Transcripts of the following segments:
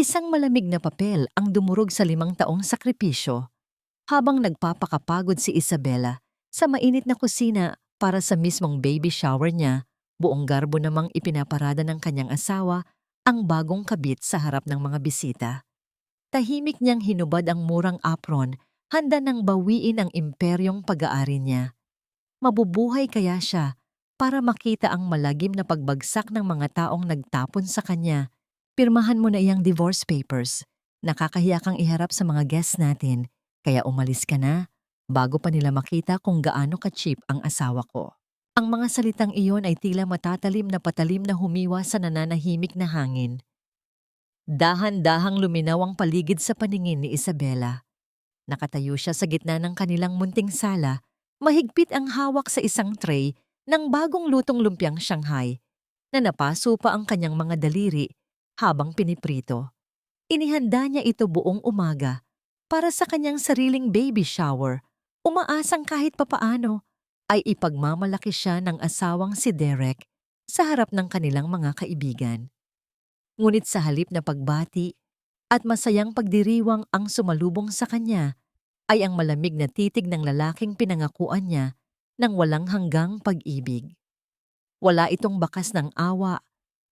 Isang malamig na papel ang dumurog sa 5 taong sakripisyo habang nagpapakapagod si Isabela sa mainit na kusina para sa mismong baby shower niya. Buong garbo namang ipinaparada ng kanyang asawa ang bagong kabit sa harap ng mga bisita. Tahimik niyang hinubad ang murang apron, handa nang bawiin ang imperyong pag-aari niya. Mabubuhay kaya siya para makita ang malagim na pagbagsak ng mga taong nagtapon sa kanya? Pirmahan mo na iyang divorce papers. Nakakahiya kang iharap sa mga guests natin, kaya umalis ka na bago pa nila makita kung gaano ka-cheap ang asawa ko. Ang mga salitang iyon ay tila matatalim na patalim na humiwa sa nananahimik na hangin. Dahan-dahang luminaw ang paligid sa paningin ni Isabela. Nakatayo siya sa gitna ng kanilang munting sala, mahigpit ang hawak sa isang tray ng bagong lutong lumpiang Shanghai na napaso pa ang kanyang mga daliri habang piniprito. Inihanda niya ito buong umaga para sa kanyang sariling baby shower, umaasang kahit papaano ay ipagmamalaki siya ng asawang si Derek sa harap ng kanilang mga kaibigan. Ngunit sa halip na pagbati at masayang pagdiriwang ang sumalubong sa kanya, ay ang malamig na titig ng lalaking pinangakuan niya ng walang hanggang pag-ibig. Wala itong bakas ng awa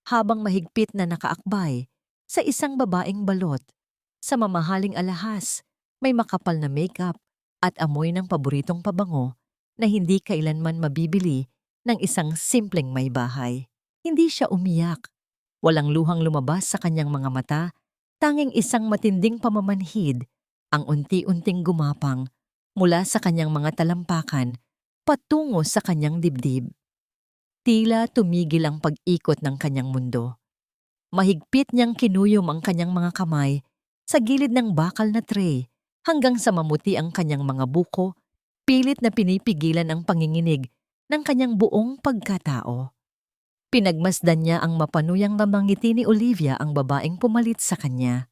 habang mahigpit na nakaakbay sa isang babaeng balot. Sa mamahaling alahas, may makapal na makeup at amoy ng paboritong pabango na hindi kailanman mabibili ng isang simpleng may bahay. Hindi siya umiyak. Walang luhang lumabas sa kanyang mga mata, tanging isang matinding pamamanhid ang unti-unting gumapang mula sa kanyang mga talampakan patungo sa kanyang dibdib. Tila tumigil ang pag-ikot ng kanyang mundo. Mahigpit niyang kinuyom ang kanyang mga kamay sa gilid ng bakal na tray hanggang sa mamuti ang kanyang mga buko, pilit na pinipigilan ang panginginig ng kanyang buong pagkatao. Pinagmasdan niya ang mapanuyang mamangiti ni Olivia, ang babaeng pumalit sa kanya.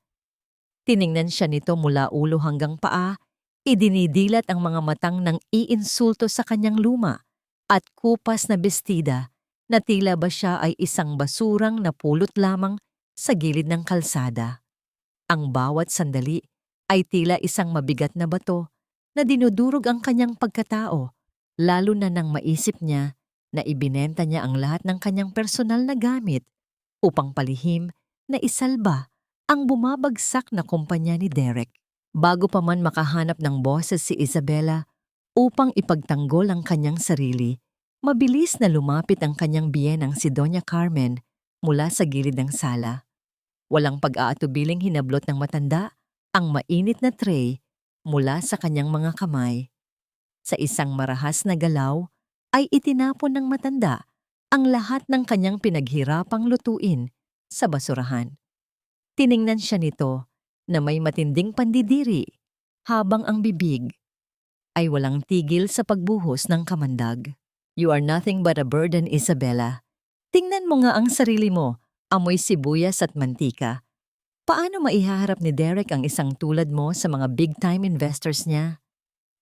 Tiningnan siya nito mula ulo hanggang paa, idinidilat ang mga matang ng iinsulto sa kanyang luma at kupas na bestida na tila ba siya ay isang basurang napulot lamang sa gilid ng kalsada. Ang bawat sandali ay tila isang mabigat na bato na dinudurog ang kanyang pagkatao, lalo na nang maisip niya na ibinenta niya ang lahat ng kanyang personal na gamit upang palihim na isalba ang bumabagsak na kumpanya ni Derek. Bago pa man makahanap ng boses si Isabela upang ipagtanggol ang kanyang sarili, mabilis na lumapit ang kanyang biyenang si Doña Carmen mula sa gilid ng sala. Walang pag-aatubiling hinablot ng matanda ang mainit na tray mula sa kanyang mga kamay. Sa isang marahas na galaw, ay itinapon ng matanda ang lahat ng kanyang pinaghirapang lutuin sa basurahan. Tiningnan siya nito na may matinding pandidiri habang ang bibig ay walang tigil sa pagbuhos ng kamandag. You are nothing but a burden, Isabela. Tingnan mo nga ang sarili mo, amoy sibuyas at mantika. Paano maihaharap ni Derek ang isang tulad mo sa mga big-time investors niya?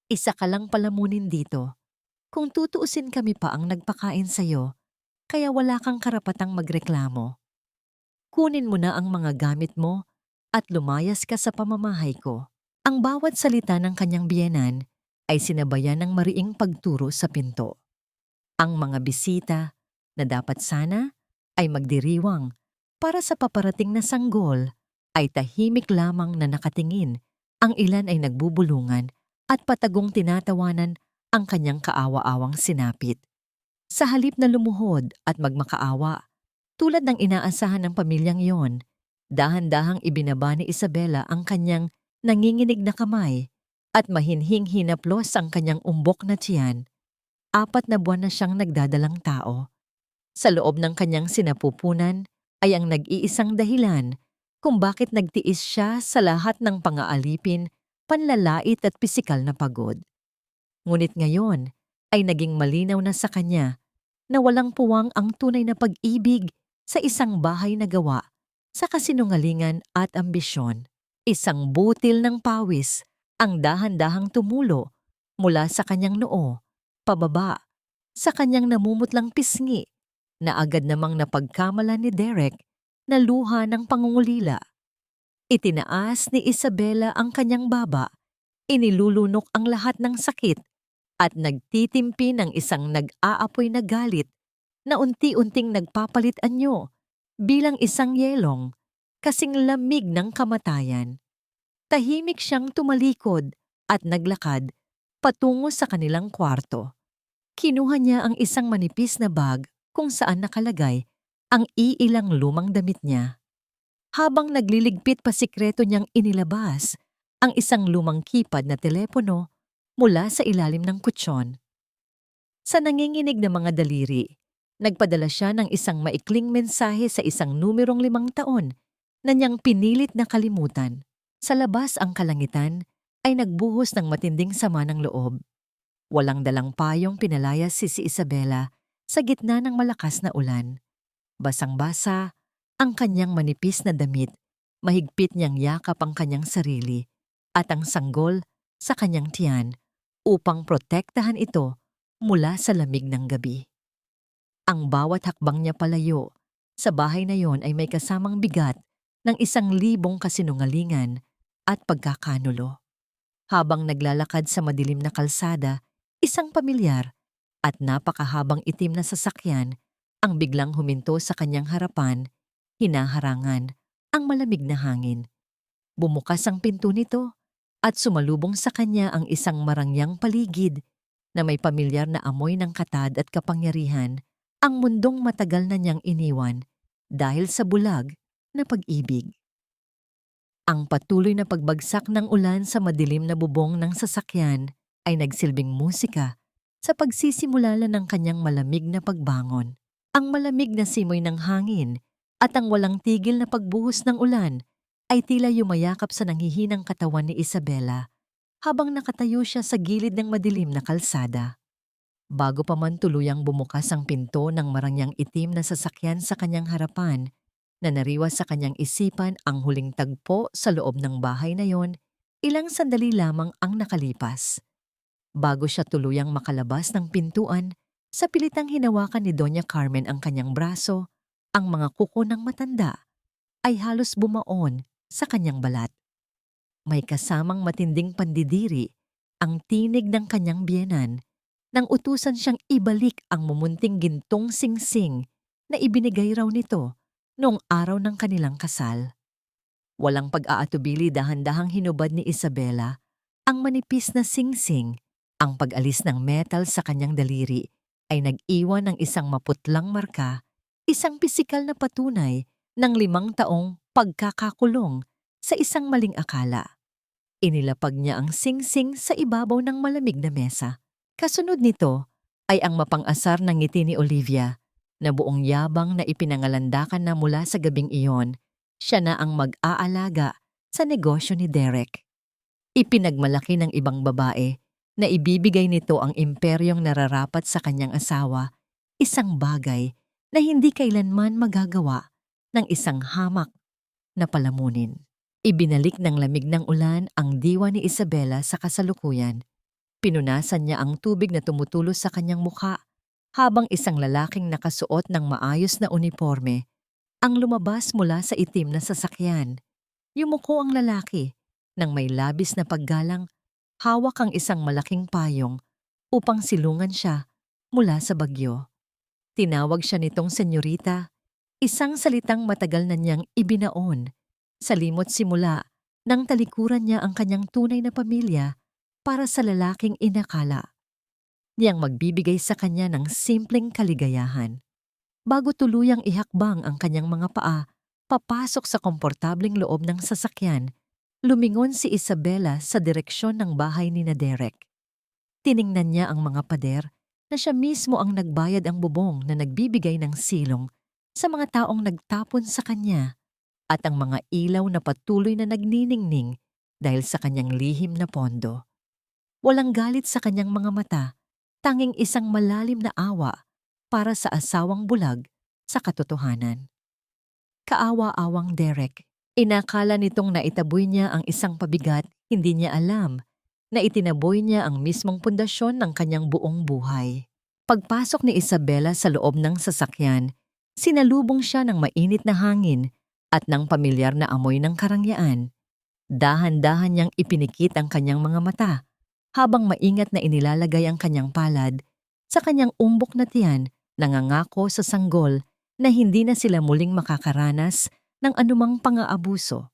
Isa ka lang palamunin dito. Kung tutuusin, kami pa ang nagpakain sa'yo, kaya wala kang karapatang magreklamo. Kunin mo na ang mga gamit mo at lumayas ka sa pamamahay ko. Ang bawat salita ng kanyang biyenan ay sinabayan ng mariing pagturo sa pinto. Ang mga bisita na dapat sana ay magdiriwang para sa paparating na sanggol ay tahimik lamang na nakatingin. Ang ilan ay nagbubulungan at patagong tinatawanan ang kanyang kaawa-awang sinapit. Sa halip na lumuhod at magmakaawa, tulad ng inaasahan ng pamilyang iyon, dahan-dahang ibinaba ni Isabela ang kanyang nanginginig na kamay at mahinhing hinaplos ang kanyang umbok na tiyan. 4 na buwan na siyang nagdadalang tao. Sa loob ng kanyang sinapupunan ay ang nag-iisang dahilan kung bakit nagtiis siya sa lahat ng pangaalipin, panlalait at pisikal na pagod. Ngunit ngayon ay naging malinaw na sa kanya na walang puwang ang tunay na pag-ibig sa isang bahay na gawa sa kasinungalingan at ambisyon. Isang butil ng pawis ang dahan-dahang tumulo mula sa kanyang noo, pababa, sa kanyang namumutlang pisngi na agad namang napagkamalan ni Derek na luha ng pangungulila. Itinaas ni Isabela ang kanyang baba, inilulunok ang lahat ng sakit, at nagtitimpi ng isang nag-aapoy na galit na unti-unting nagpapalit anyo bilang isang yelong, kasing lamig ng kamatayan. Tahimik siyang tumalikod at naglakad patungo sa kanilang kwarto. Kinuha niya ang isang manipis na bag kung saan nakalagay ang iilang lumang damit niya. Habang nagliligpit pa sikreto niyang inilabas ang isang lumang keypad na telepono mula sa ilalim ng kutsyon. Sa nanginginig na mga daliri, nagpadala siya ng isang maikling mensahe sa isang numerong 5 taon na niyang pinilit na kalimutan. Sa labas ang kalangitan ay nagbuhos ng matinding sama ng loob. Walang dalang payong pinalayas si Isabela sa gitna ng malakas na ulan. Basang-basa ang kanyang manipis na damit, mahigpit niyang yakap ang kanyang sarili at ang sanggol sa kanyang tiyan upang protektahan ito mula sa lamig ng gabi. Ang bawat hakbang niya palayo sa bahay na yon ay may kasamang bigat ng 1,000 kasinungalingan at pagkakanulo. Habang naglalakad sa madilim na kalsada, isang pamilyar at napakahabang itim na sasakyan ang biglang huminto sa kanyang harapan, hinaharangan ang malamig na hangin. Bumukas ang pinto nito at sumalubong sa kanya ang isang marangyang paligid na may pamilyar na amoy ng katad at kapangyarihan, ang mundong matagal na niyang iniwan dahil sa bulag na pag-ibig. Ang patuloy na pagbagsak ng ulan sa madilim na bubong ng sasakyan ay nagsilbing musika sa pagsisimula ng kanyang malamig na pagbangon. Ang malamig na simoy ng hangin at ang walang tigil na pagbuhos ng ulan ay tila yumayakap sa nanghihinang katawan ni Isabela habang nakatayo siya sa gilid ng madilim na kalsada. Bago pa man tuluyang bumukas ang pinto ng marangyang itim na sasakyan sa kanyang harapan, na nariwas sa kanyang isipan ang huling tagpo sa loob ng bahay na yon, ilang sandali lamang ang nakalipas. Bago siya tuluyang makalabas ng pintuan, sa pilitang hinawakan ni Doña Carmen ang kanyang braso, ang mga kuko ng matanda ay halos bumaon sa kanyang balat. May kasamang matinding pandidiri ang tinig ng kanyang biyenan nang utusan siyang ibalik ang mumunting gintong singsing na ibinigay raw nito noong araw ng kanilang kasal. Walang pag-aatubili, dahan-dahang hinubad ni Isabela ang manipis na singsing. Ang pag-alis ng metal sa kanyang daliri ay nag-iwan ng isang maputlang marka, isang pisikal na patunay ng 5 taong pagkakakulong sa isang maling akala. Inilapag niya ang singsing sa ibabaw ng malamig na mesa. Kasunod nito ay ang mapang-asar na ngiti ni Olivia na buong yabang na ipinangalandakan na mula sa gabing iyon, siya na ang mag-aalaga sa negosyo ni Derek. Ipinagmalaki ng ibang babae na ibibigay nito ang imperyong nararapat sa kanyang asawa, isang bagay na hindi kailanman magagawa ng isang hamak na palamunin. Ibinalik ng lamig ng ulan ang diwa ni Isabela sa kasalukuyan. Pinunasan niya ang tubig na tumutulos sa kanyang mukha habang isang lalaking nakasuot ng maayos na uniforme ang lumabas mula sa itim na sasakyan. Yumuko ang lalaki nang may labis na paggalang, hawak ang isang malaking payong upang silungan siya mula sa bagyo. Tinawag siya nitong senyorita, isang salitang matagal na niyang ibinaon. Salimot simula nang talikuran niya ang kanyang tunay na pamilya para sa lalaking inakala niyang magbibigay sa kanya ng simpleng kaligayahan. Bago tuluyang ihakbang ang kanyang mga paa papasok sa komportableng loob ng sasakyan, lumingon si Isabela sa direksyon ng bahay ni Derek. Tiningnan niya ang mga pader na siya mismo ang nagbayad ang bubong na nagbibigay ng silong sa mga taong nagtapon sa kanya at ang mga ilaw na patuloy na nagniningning dahil sa kanyang lihim na pondo. Walang galit sa kanyang mga mata, tanging isang malalim na awa para sa asawang bulag sa katotohanan. Kaawa-awang Derek. Inakala nitong naitaboy niya ang isang pabigat, hindi niya alam na itinaboy niya ang mismong pundasyon ng kanyang buong buhay. Pagpasok ni Isabela sa loob ng sasakyan, sinalubong siya ng mainit na hangin At ng pamilyar na amoy ng karangyaan, dahan-dahan niyang ipinikit ang kanyang mga mata habang maingat na inilalagay ang kanyang palad sa kanyang umbok na tiyan, nangangako sa sanggol na hindi na sila muling makakaranas ng anumang pang-aabuso.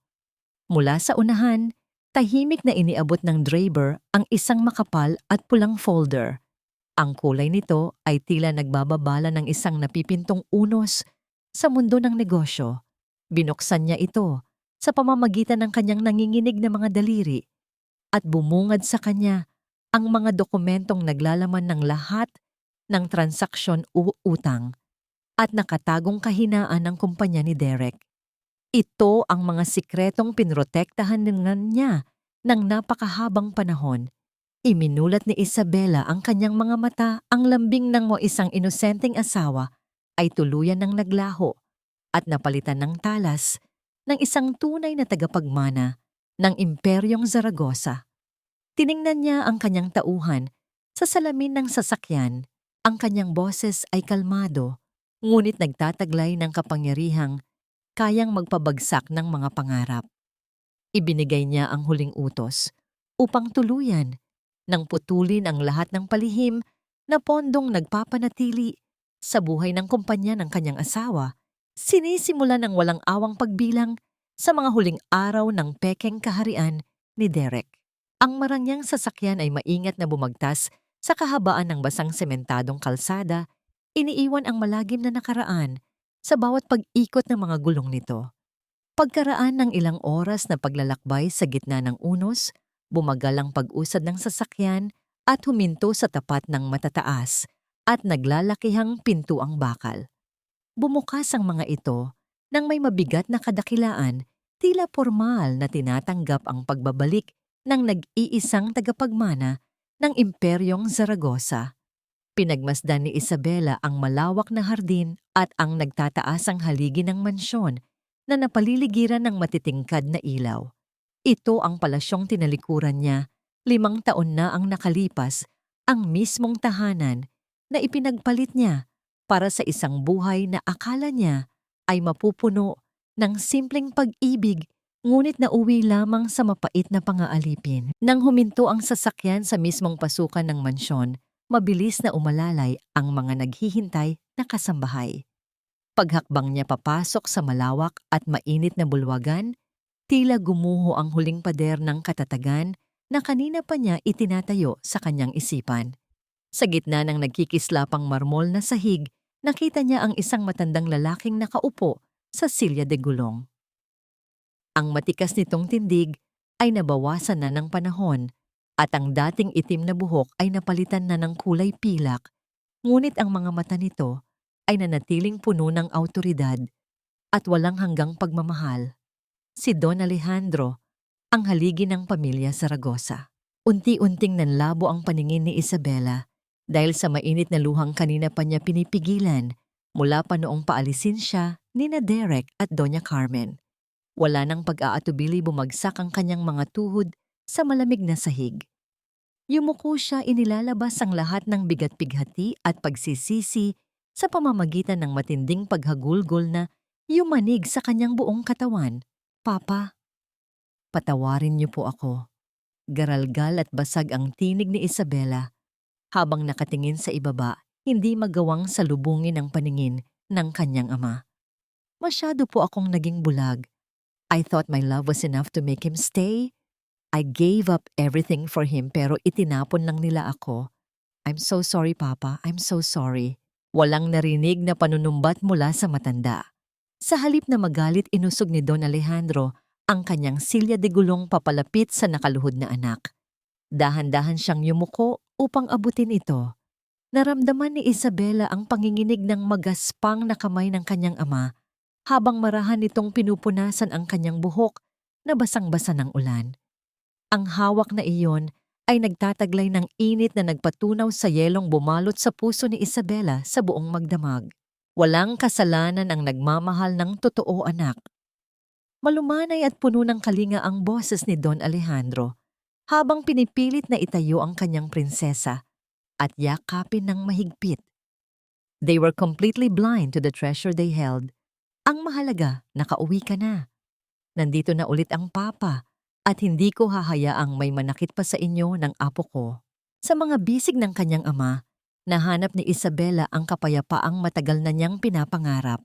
Mula sa unahan, tahimik na iniabot ng Draper ang isang makapal at pulang folder. Ang kulay nito ay tila nagbababala ng isang napipintong unos sa mundo ng negosyo. Binuksan niya ito sa pamamagitan ng kanyang nanginginig na mga daliri at bumungad sa kanya ang mga dokumentong naglalaman ng lahat ng transaksyon o utang at nakatagong kahinaan ng kumpanya ni Derek. Ito ang mga sikretong pinrotektahan niya ng napakahabang panahon. Iminulat ni Isabela ang kanyang mga mata, ang lambing ng isang inosenteng asawa ay tuluyan ng naglaho at napalitan ng talas ng isang tunay na tagapagmana ng Imperyong Zaragoza. Tiningnan niya ang kanyang tauhan sa salamin ng sasakyan. Ang kanyang boses ay kalmado, ngunit nagtataglay ng kapangyarihang kayang magpabagsak ng mga pangarap. Ibinigay niya ang huling utos upang tuluyan nang putulin ang lahat ng palihim na pondong nagpapanatili sa buhay ng kumpanya ng kanyang asawa. Sinisimula ng walang awang pagbilang sa mga huling araw ng pekeng kaharian ni Derek. Ang marangyang sasakyan ay maingat na bumagtas sa kahabaan ng basang sementadong kalsada, iniiwan ang malagim na nakaraan sa bawat pag-ikot ng mga gulong nito. Pagkaraan ng ilang oras na paglalakbay sa gitna ng unos, bumagal ang pag-usad ng sasakyan at huminto sa tapat ng matataas at naglalakihang pintuang bakal. Bumukas ang mga ito nang may mabigat na kadakilaan, tila formal na tinatanggap ang pagbabalik ng nag-iisang tagapagmana ng Imperyong Zaragoza. Pinagmasdan ni Isabela ang malawak na hardin at ang nagtataasang haligi ng mansyon na napaliligiran ng matitingkad na ilaw. Ito ang palasyong tinalikuran niya, 5 taon na ang nakalipas, ang mismong tahanan na ipinagpalit niya para sa isang buhay na akala niya ay mapupuno ng simpleng pag-ibig, ngunit nauwi lamang sa mapait na pang-aalipin. Nang huminto ang sasakyan sa mismong pasukan ng mansyon, mabilis na umalalay ang mga naghihintay na kasambahay. Paghakbang niya papasok sa malawak at mainit na bulwagan, tila gumuho ang huling pader ng katatagan na kanina pa niya itinatayo sa kanyang isipan. Sa gitna ng nagkikislapang marmol na sahig, nakita niya ang isang matandang lalaking nakaupo sa silya de gulong. Ang matikas nitong tindig ay nabawasan na ng panahon at ang dating itim na buhok ay napalitan na ng kulay pilak, ngunit ang mga mata nito ay nanatiling puno ng awtoridad at walang hanggang pagmamahal. Si Don Alejandro, ang haligi ng pamilya Zaragoza. Unti-unting nanlabo ang paningin ni Isabela dahil sa mainit na luhang kanina pa niya pinipigilan mula pa noong paalisin siya ni Derek at Doña Carmen. Wala nang pag-aatubili, bumagsak ang kanyang mga tuhod sa malamig na sahig. Yumuko siya, inilalabas ang lahat ng bigat-bighati at pagsisisi sa pamamagitan ng matinding paghagulgol na yumanig sa kanyang buong katawan. "Papa, patawarin niyo po ako." Garalgal at basag ang tinig ni Isabela. Habang nakatingin sa ibaba, hindi magawang salubungin ang paningin ng kanyang ama. "Masyado po akong naging bulag. I thought my love was enough to make him stay. I gave up everything for him pero itinapon lang nila ako. I'm so sorry, Papa. I'm so sorry." Walang narinig na panunumbat mula sa matanda. Sa halip na magalit, inusog ni Don Alejandro ang kanyang silya de gulong papalapit sa nakaluhod na anak. Dahan-dahan siyang yumuko upang abutin ito. Naramdaman ni Isabela ang panginginig ng magaspang na kamay ng kanyang ama habang marahan nitong pinupunasan ang kanyang buhok na basang-basa ng ulan. Ang hawak na iyon ay nagtataglay ng init na nagpatunaw sa yelong bumalot sa puso ni Isabela sa buong magdamag. Walang kasalanan ang nagmamahal ng totoo, anak. Malumanay at puno ng kalinga ang boses ni Don Alejandro habang pinipilit na itayo ang kanyang prinsesa at yakapin ng mahigpit. They were completely blind to the treasure they held. Ang mahalaga, nakauwi ka na. Nandito na ulit ang papa at hindi ko hahayaang may manakit pa sa inyo ng apo ko. Sa mga bisig ng kanyang ama, nahanap ni Isabela ang kapayapaang matagal na niyang pinapangarap.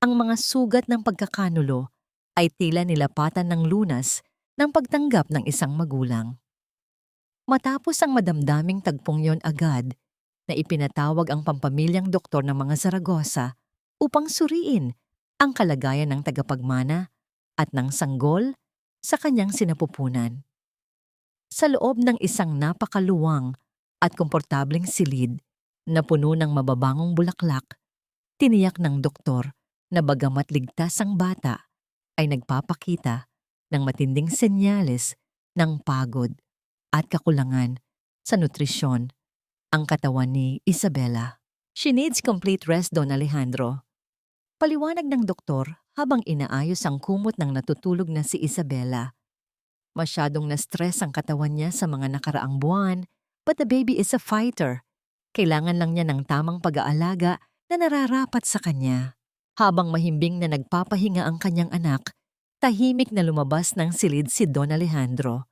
Ang mga sugat ng pagkakanulo ay tila nilapatan ng lunas ng pagtanggap ng isang magulang. Matapos ang madamdaming tagpong yon agad, na ipinatawag ang pampamilyang doktor ng mga Zaragoza upang suriin ang kalagayan ng tagapagmana at ng sanggol sa kanyang sinapupunan. Sa loob ng isang napakaluwang at komportableng silid na puno ng mababangong bulaklak, tiniyak ng doktor na bagamat ligtas ang bata, ay nagpapakita ng matinding senyales ng pagod at kakulangan sa nutrisyon ang katawan ni Isabela. She needs complete rest, Don Alejandro. Paliwanag ng doktor habang inaayos ang kumot ng natutulog na si Isabela. Masyadong na-stress ang katawan niya sa mga nakaraang buwan, but the baby is a fighter. Kailangan lang niya ng tamang pag-aalaga na nararapat sa kanya. Habang mahimbing na nagpapahinga ang kanyang anak, tahimik na lumabas ng silid si Don Alejandro.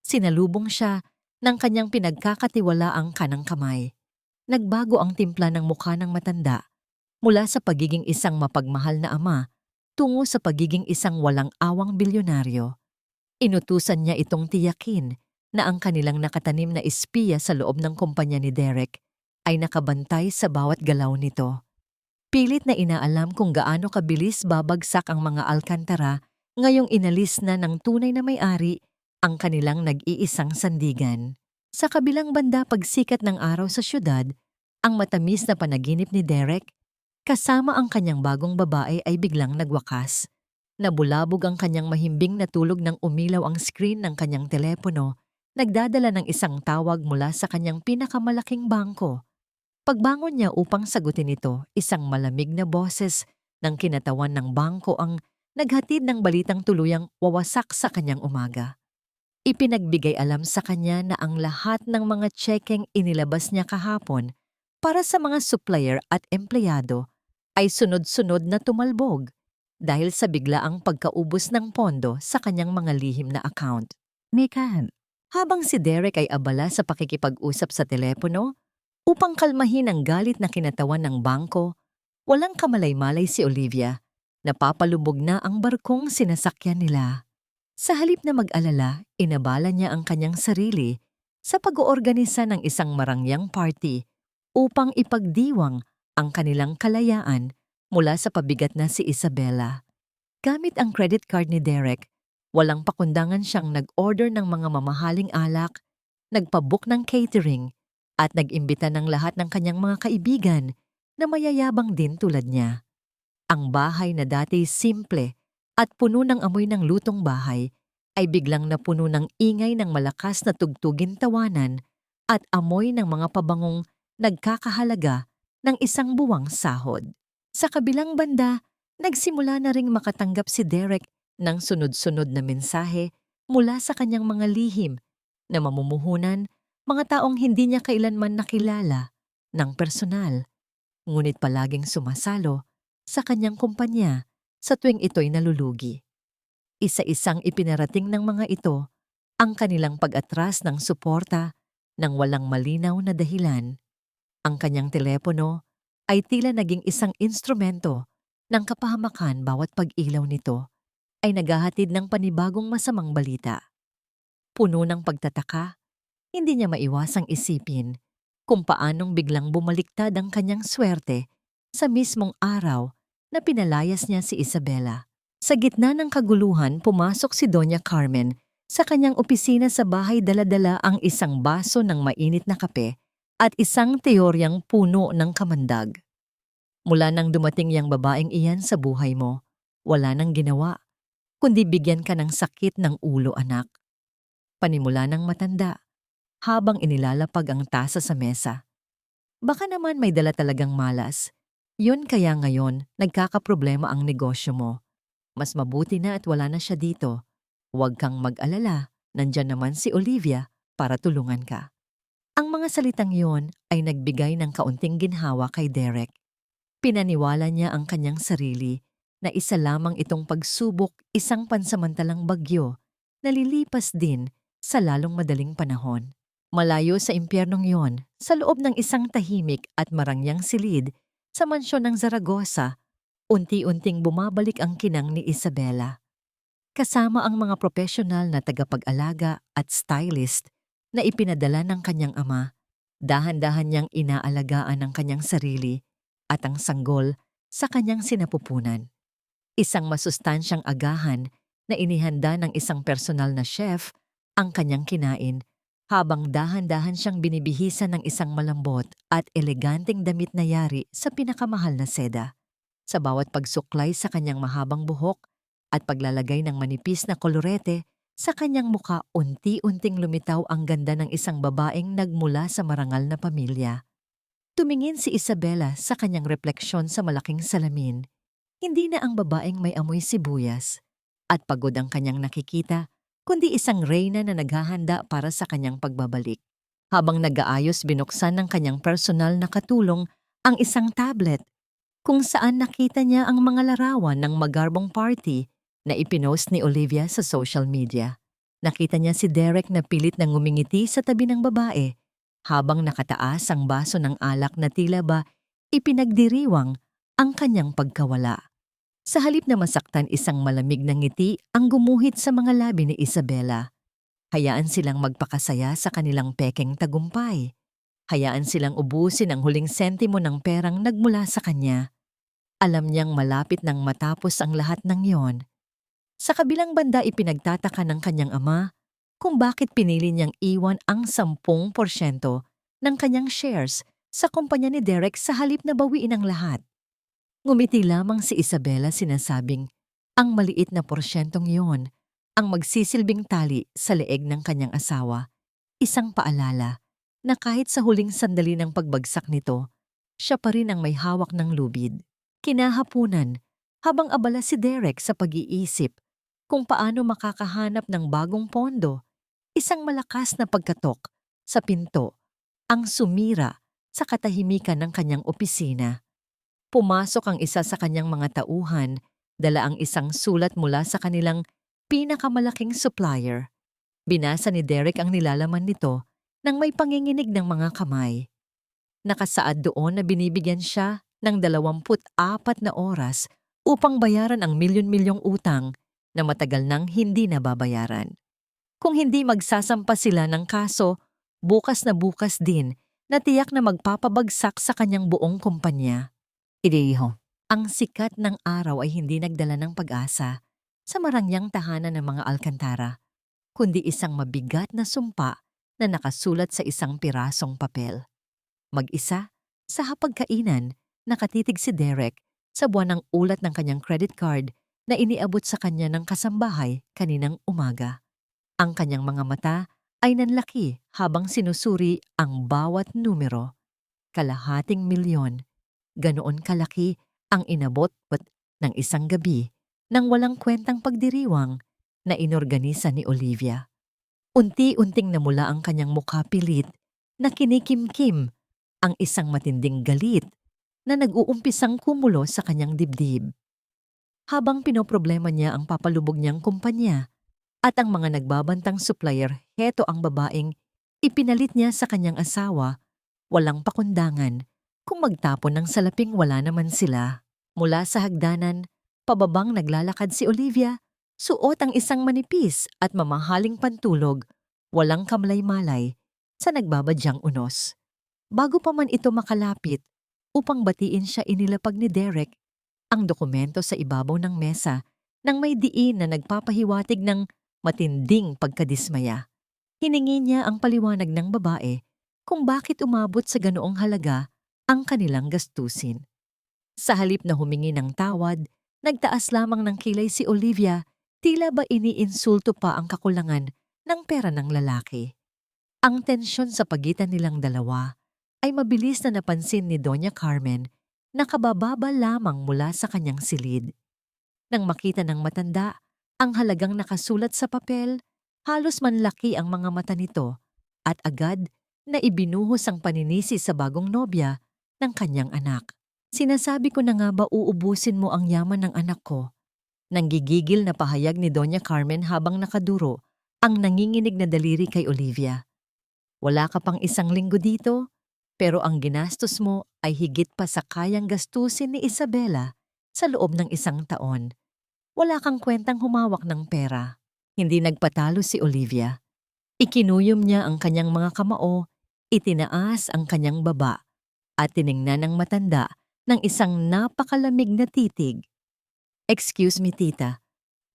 Sinalubong siya ng kanyang pinagkakatiwalaang kanang kamay. Nagbago ang timpla ng mukha ng matanda mula sa pagiging isang mapagmahal na ama tungo sa pagiging isang walang awang bilyonaryo. Inutusan niya itong tiyakin na ang kanilang nakatanim na espiya sa loob ng kumpanya ni Derek ay nakabantay sa bawat galaw nito. Pilit na inaalam kung gaano kabilis babagsak ang mga alkantara ngayong inalis na ng tunay na may-ari ang kanilang nag-iisang sandigan. Sa kabilang banda pagsikat ng araw sa syudad, ang matamis na panaginip ni Derek, kasama ang kanyang bagong babae ay biglang nagwakas. Nabulabog ang kanyang mahimbing na tulog nang umilaw ang screen ng kanyang telepono, nagdadala ng isang tawag mula sa kanyang pinakamalaking bangko. Pagbangon niya upang sagutin ito, isang malamig na boses ng kinatawan ng bangko ang naghatid ng balitang tuluyang wawasak sa kanyang umaga. Ipinagbigay alam sa kanya na ang lahat ng mga tsekeng inilabas niya kahapon para sa mga supplier at empleyado ay sunod-sunod na tumalbog dahil sa biglaang pagkaubos ng pondo sa kanyang mga lihim na account. Nikan, habang si Derek ay abala sa pakikipag-usap sa telepono, upang kalmahin ang galit na kinatawan ng bangko, walang kamalay-malay si Olivia. Napapalubog na ang barkong sinasakyan nila. Sa halip na mag-alala, inabala niya ang kanyang sarili sa pag-oorganisa ng isang marangyang party upang ipagdiwang ang kanilang kalayaan mula sa pabigat na si Isabela. Gamit ang credit card ni Derek, walang pakundangan siyang nag-order ng mga mamahaling alak, nagpabook ng catering, at nag-imbita ng lahat ng kanyang mga kaibigan na mayayabang din tulad niya. Ang bahay na dati simple at puno ng amoy ng lutong bahay ay biglang napuno ng ingay ng malakas na tugtugin tawanan at amoy ng mga pabangong nagkakahalaga ng isang buwang sahod. Sa kabilang banda, nagsimula na ring makatanggap si Derek ng sunod-sunod na mensahe mula sa kanyang mga lihim na mamumuhunan, mga taong hindi niya kailanman nakilala ng personal, ngunit palaging sumasalo sa kanyang kumpanya sa tuwing ito'y nalulugi. Isa-isang ipinarating ng mga ito ang kanilang pag-atras ng suporta ng walang malinaw na dahilan. Ang kanyang telepono ay tila naging isang instrumento ng kapahamakan. Bawat pag-ilaw nito ay naghahatid ng panibagong masamang balita. Puno ng pagtataka, hindi niya maiwasang isipin kung paanong biglang bumaliktad ang kanyang swerte sa mismong araw na pinalayas niya si Isabela. Sa gitna ng kaguluhan, pumasok si Doña Carmen sa kanyang opisina sa bahay, dala-dala ang isang baso ng mainit na kape at isang teoryang puno ng kamandag. Mula nang dumating yang babaeng iyan sa buhay mo, wala nang ginawa, kundi bigyan ka ng sakit ng ulo, anak. Panimula ng matanda, habang inilalapag ang tasa sa mesa. Baka naman may dala talagang malas. Yun kaya ngayon nagkakaproblema ang negosyo mo. Mas mabuti na at wala na siya dito. Huwag kang mag-alala, nandyan naman si Olivia para tulungan ka. Ang mga salitang yon ay nagbigay ng kaunting ginhawa kay Derek. Pinaniwala niya ang kanyang sarili na isa lamang itong pagsubok, isang pansamantalang bagyo na lilipas din sa lalong madaling panahon. Malayo sa impyernong yon, sa loob ng isang tahimik at marangyang silid sa mansyon ng Zaragoza, unti-unting bumabalik ang kinang ni Isabela. Kasama ang mga profesional na tagapag-alaga at stylist na ipinadala ng kanyang ama, dahan-dahan niyang inaalagaan ang kanyang sarili at ang sanggol sa kanyang sinapupunan. Isang masustansyang agahan na inihanda ng isang personal na chef ang kanyang kinain, habang dahan-dahan siyang binibihisan ng isang malambot at eleganteng damit na yari sa pinakamahal na seda. Sa bawat pagsuklay sa kanyang mahabang buhok at paglalagay ng manipis na kolorete sa kanyang muka, unti-unting lumitaw ang ganda ng isang babaeng nagmula sa marangal na pamilya. Tumingin si Isabela sa kanyang refleksyon sa malaking salamin. Hindi na ang babaeng may amoy sibuyas at pagod ang kanyang nakikita, kundi isang reyna na naghahanda para sa kanyang pagbabalik. Habang nag-aayos, binuksan ng kanyang personal na katulong ang isang tablet kung saan nakita niya ang mga larawan ng magarbong party na ipinost ni Olivia sa social media. Nakita niya si Derek na pilit na ngumingiti sa tabi ng babae habang nakataas ang baso ng alak na tila ba ipinagdiriwang ang kanyang pagkawala. Sa halip na masaktan, isang malamig na ngiti ang gumuhit sa mga labi ni Isabela. Hayaan silang magpakasaya sa kanilang pekeng tagumpay. Hayaan silang ubusin ang huling sentimo ng perang nagmula sa kanya. Alam niyang malapit nang matapos ang lahat ng yon. Sa kabilang banda, ipinagtataka ng kanyang ama kung bakit pinili niyang iwan ang 10% ng kanyang shares sa kumpanya ni Derek sa halip na bawiin ang lahat. Ngumiti lamang si Isabela, sinasabing ang maliit na porsyentong yon ang magsisilbing tali sa leeg ng kanyang asawa. Isang paalala na kahit sa huling sandali ng pagbagsak nito, siya pa rin ang may hawak ng lubid. Kinahapunan, habang abala si Derek sa pag-iisip kung paano makakahanap ng bagong pondo, isang malakas na pagkatok sa pinto ang sumira sa katahimikan ng kanyang opisina. Pumasok ang isa sa kanyang mga tauhan, dala ang isang sulat mula sa kanilang pinakamalaking supplier. Binasa ni Derek ang nilalaman nito nang may panginginig ng mga kamay. Nakasaad doon na binibigyan siya ng 24 na oras upang bayaran ang milyon-milyong utang na matagal nang hindi nababayaran. Kung hindi magsasampa sila ng kaso, bukas na bukas din na tiyak na magpapabagsak sa kanyang buong kumpanya. Ideho. Ang sikat ng araw ay hindi nagdala ng pag-asa sa marangyang tahanan ng mga Alcantara, kundi isang mabigat na sumpa na nakasulat sa isang pirasong papel. Mag-isa, sa hapagkainan, nakatitig si Derek sa buwanang ulat ng kanyang credit card na iniabot sa kanya ng kasambahay kaninang umaga. Ang kanyang mga mata ay nanlaki habang sinusuri ang bawat numero. Kalahating milyon. Ganoon kalaki ang inabot ng isang gabi nang walang kwentang pagdiriwang na inorganisa ni Olivia. Unti-unting namula ang kanyang mukha pilit na kinikimkim ang isang matinding galit na nag-uumpisang kumulo sa kanyang dibdib. Habang pinoproblema niya ang papalubog niyang kumpanya at ang mga nagbabantang supplier, heto ang babaeng ipinalit niya sa kanyang asawa, walang pakundangan. Kung magtapon ng salaping, wala naman sila. Mula sa hagdanan, pababang naglalakad si Olivia, suot ang isang manipis at mamahaling pantulog, walang kamlay-malay, sa nagbabadyang unos. Bago pa man ito makalapit, upang batiin siya, inilapag ni Derek ang dokumento sa ibabaw ng mesa nang may diin na nagpapahiwatig ng matinding pagkadismaya. Hiningi niya ang paliwanag ng babae kung bakit umabot sa ganoong halaga ang kanilang gastusin. Sa halip na humingi ng tawad, nagtaas lamang ng kilay si Olivia, tila ba iniinsulto pa ang kakulangan ng pera ng lalaki. Ang tensyon sa pagitan nilang dalawa ay mabilis na napansin ni Doña Carmen na kabababa lamang mula sa kanyang silid. Nang makita ng matanda ang halagang nakasulat sa papel, halos manlaki ang mga mata nito at agad na ibinuhos ang paninisi sa bagong nobya ng kanyang anak. Sinasabi ko na nga ba uubusin mo ang yaman ng anak ko? Nanggigigil na pahayag ni Doña Carmen habang nakaduro ang nanginginig na daliri kay Olivia. Wala ka pang 1 linggo dito, pero ang ginastos mo ay higit pa sa kayang gastusin ni Isabela sa loob ng 1 taon. Wala kang kwentang humawak ng pera. Hindi nagpatalo si Olivia. Ikinuyom niya ang kanyang mga kamao, itinaas ang kanyang baba, at tiningnan ng matanda ng isang napakalamig na titig. Excuse me, tita,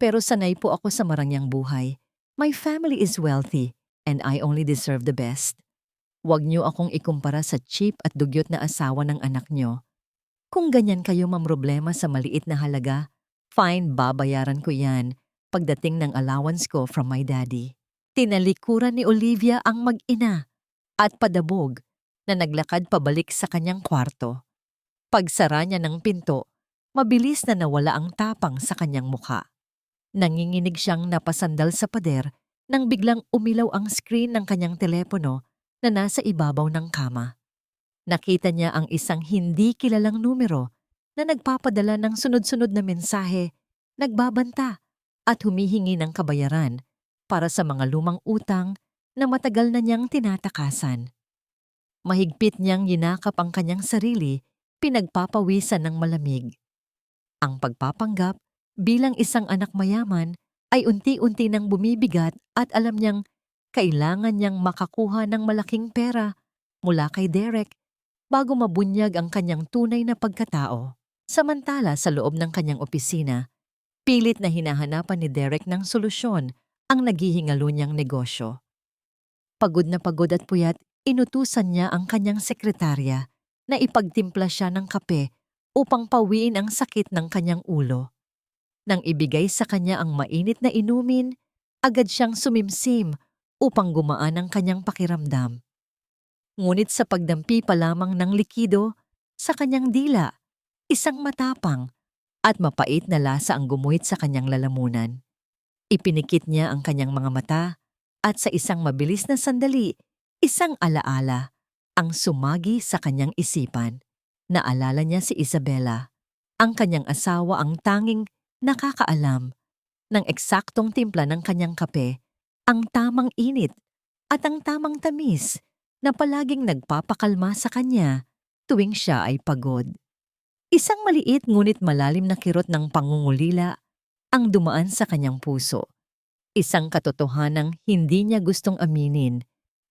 pero sanay po ako sa marangyang buhay. My family is wealthy, and I only deserve the best. Huwag niyo akong ikumpara sa cheap at dugyot na asawa ng anak niyo. Kung ganyan kayo mamroblema sa maliit na halaga, fine, babayaran ko yan pagdating ng allowance ko from my daddy. Tinalikuran ni Olivia ang mag-ina at padabog na naglakad pabalik sa kanyang kwarto. Pagsara niya ng pinto, mabilis na nawala ang tapang sa kanyang mukha. Nanginginig siyang napasandal sa pader nang biglang umilaw ang screen ng kanyang telepono na nasa ibabaw ng kama. Nakita niya ang isang hindi kilalang numero na nagpapadala ng sunod-sunod na mensahe, nagbabanta at humihingi ng kabayaran para sa mga lumang utang na matagal na niyang tinatakasan. Mahigpit niyang yinakap ang kanyang sarili, pinagpapawisan ng malamig. Ang pagpapanggap bilang isang anak mayaman ay unti-unti nang bumibigat at alam niyang kailangan niyang makakuha ng malaking pera mula kay Derek bago mabunyag ang kanyang tunay na pagkatao. Samantala sa loob ng kanyang opisina, pilit na hinahanapan ni Derek ng solusyon ang naghihingalo niyang negosyo. Pagod na pagod at puyat, inutusan niya ang kanyang sekretarya na ipagtimpla siya ng kape upang pawiin ang sakit ng kanyang ulo. Nang ibigay sa kanya ang mainit na inumin, agad siyang sumimsim upang gumaan ang kanyang pakiramdam. Ngunit sa pagdampi pa lamang ng likido, sa kanyang dila, isang matapang at mapait na lasa ang gumuhit sa kanyang lalamunan. Ipinikit niya ang kanyang mga mata at sa isang mabilis na sandali, isang alaala ang sumagi sa kanyang isipan. Naalala niya si Isabela, ang kanyang asawa, ang tanging nakakaalam ng eksaktong timpla ng kanyang kape, ang tamang init at ang tamang tamis na palaging nagpapakalma sa kanya tuwing siya ay pagod. Isang maliit ngunit malalim na kirot ng pangungulila ang dumaan sa kanyang puso. Isang katotohanang hindi niya gustong aminin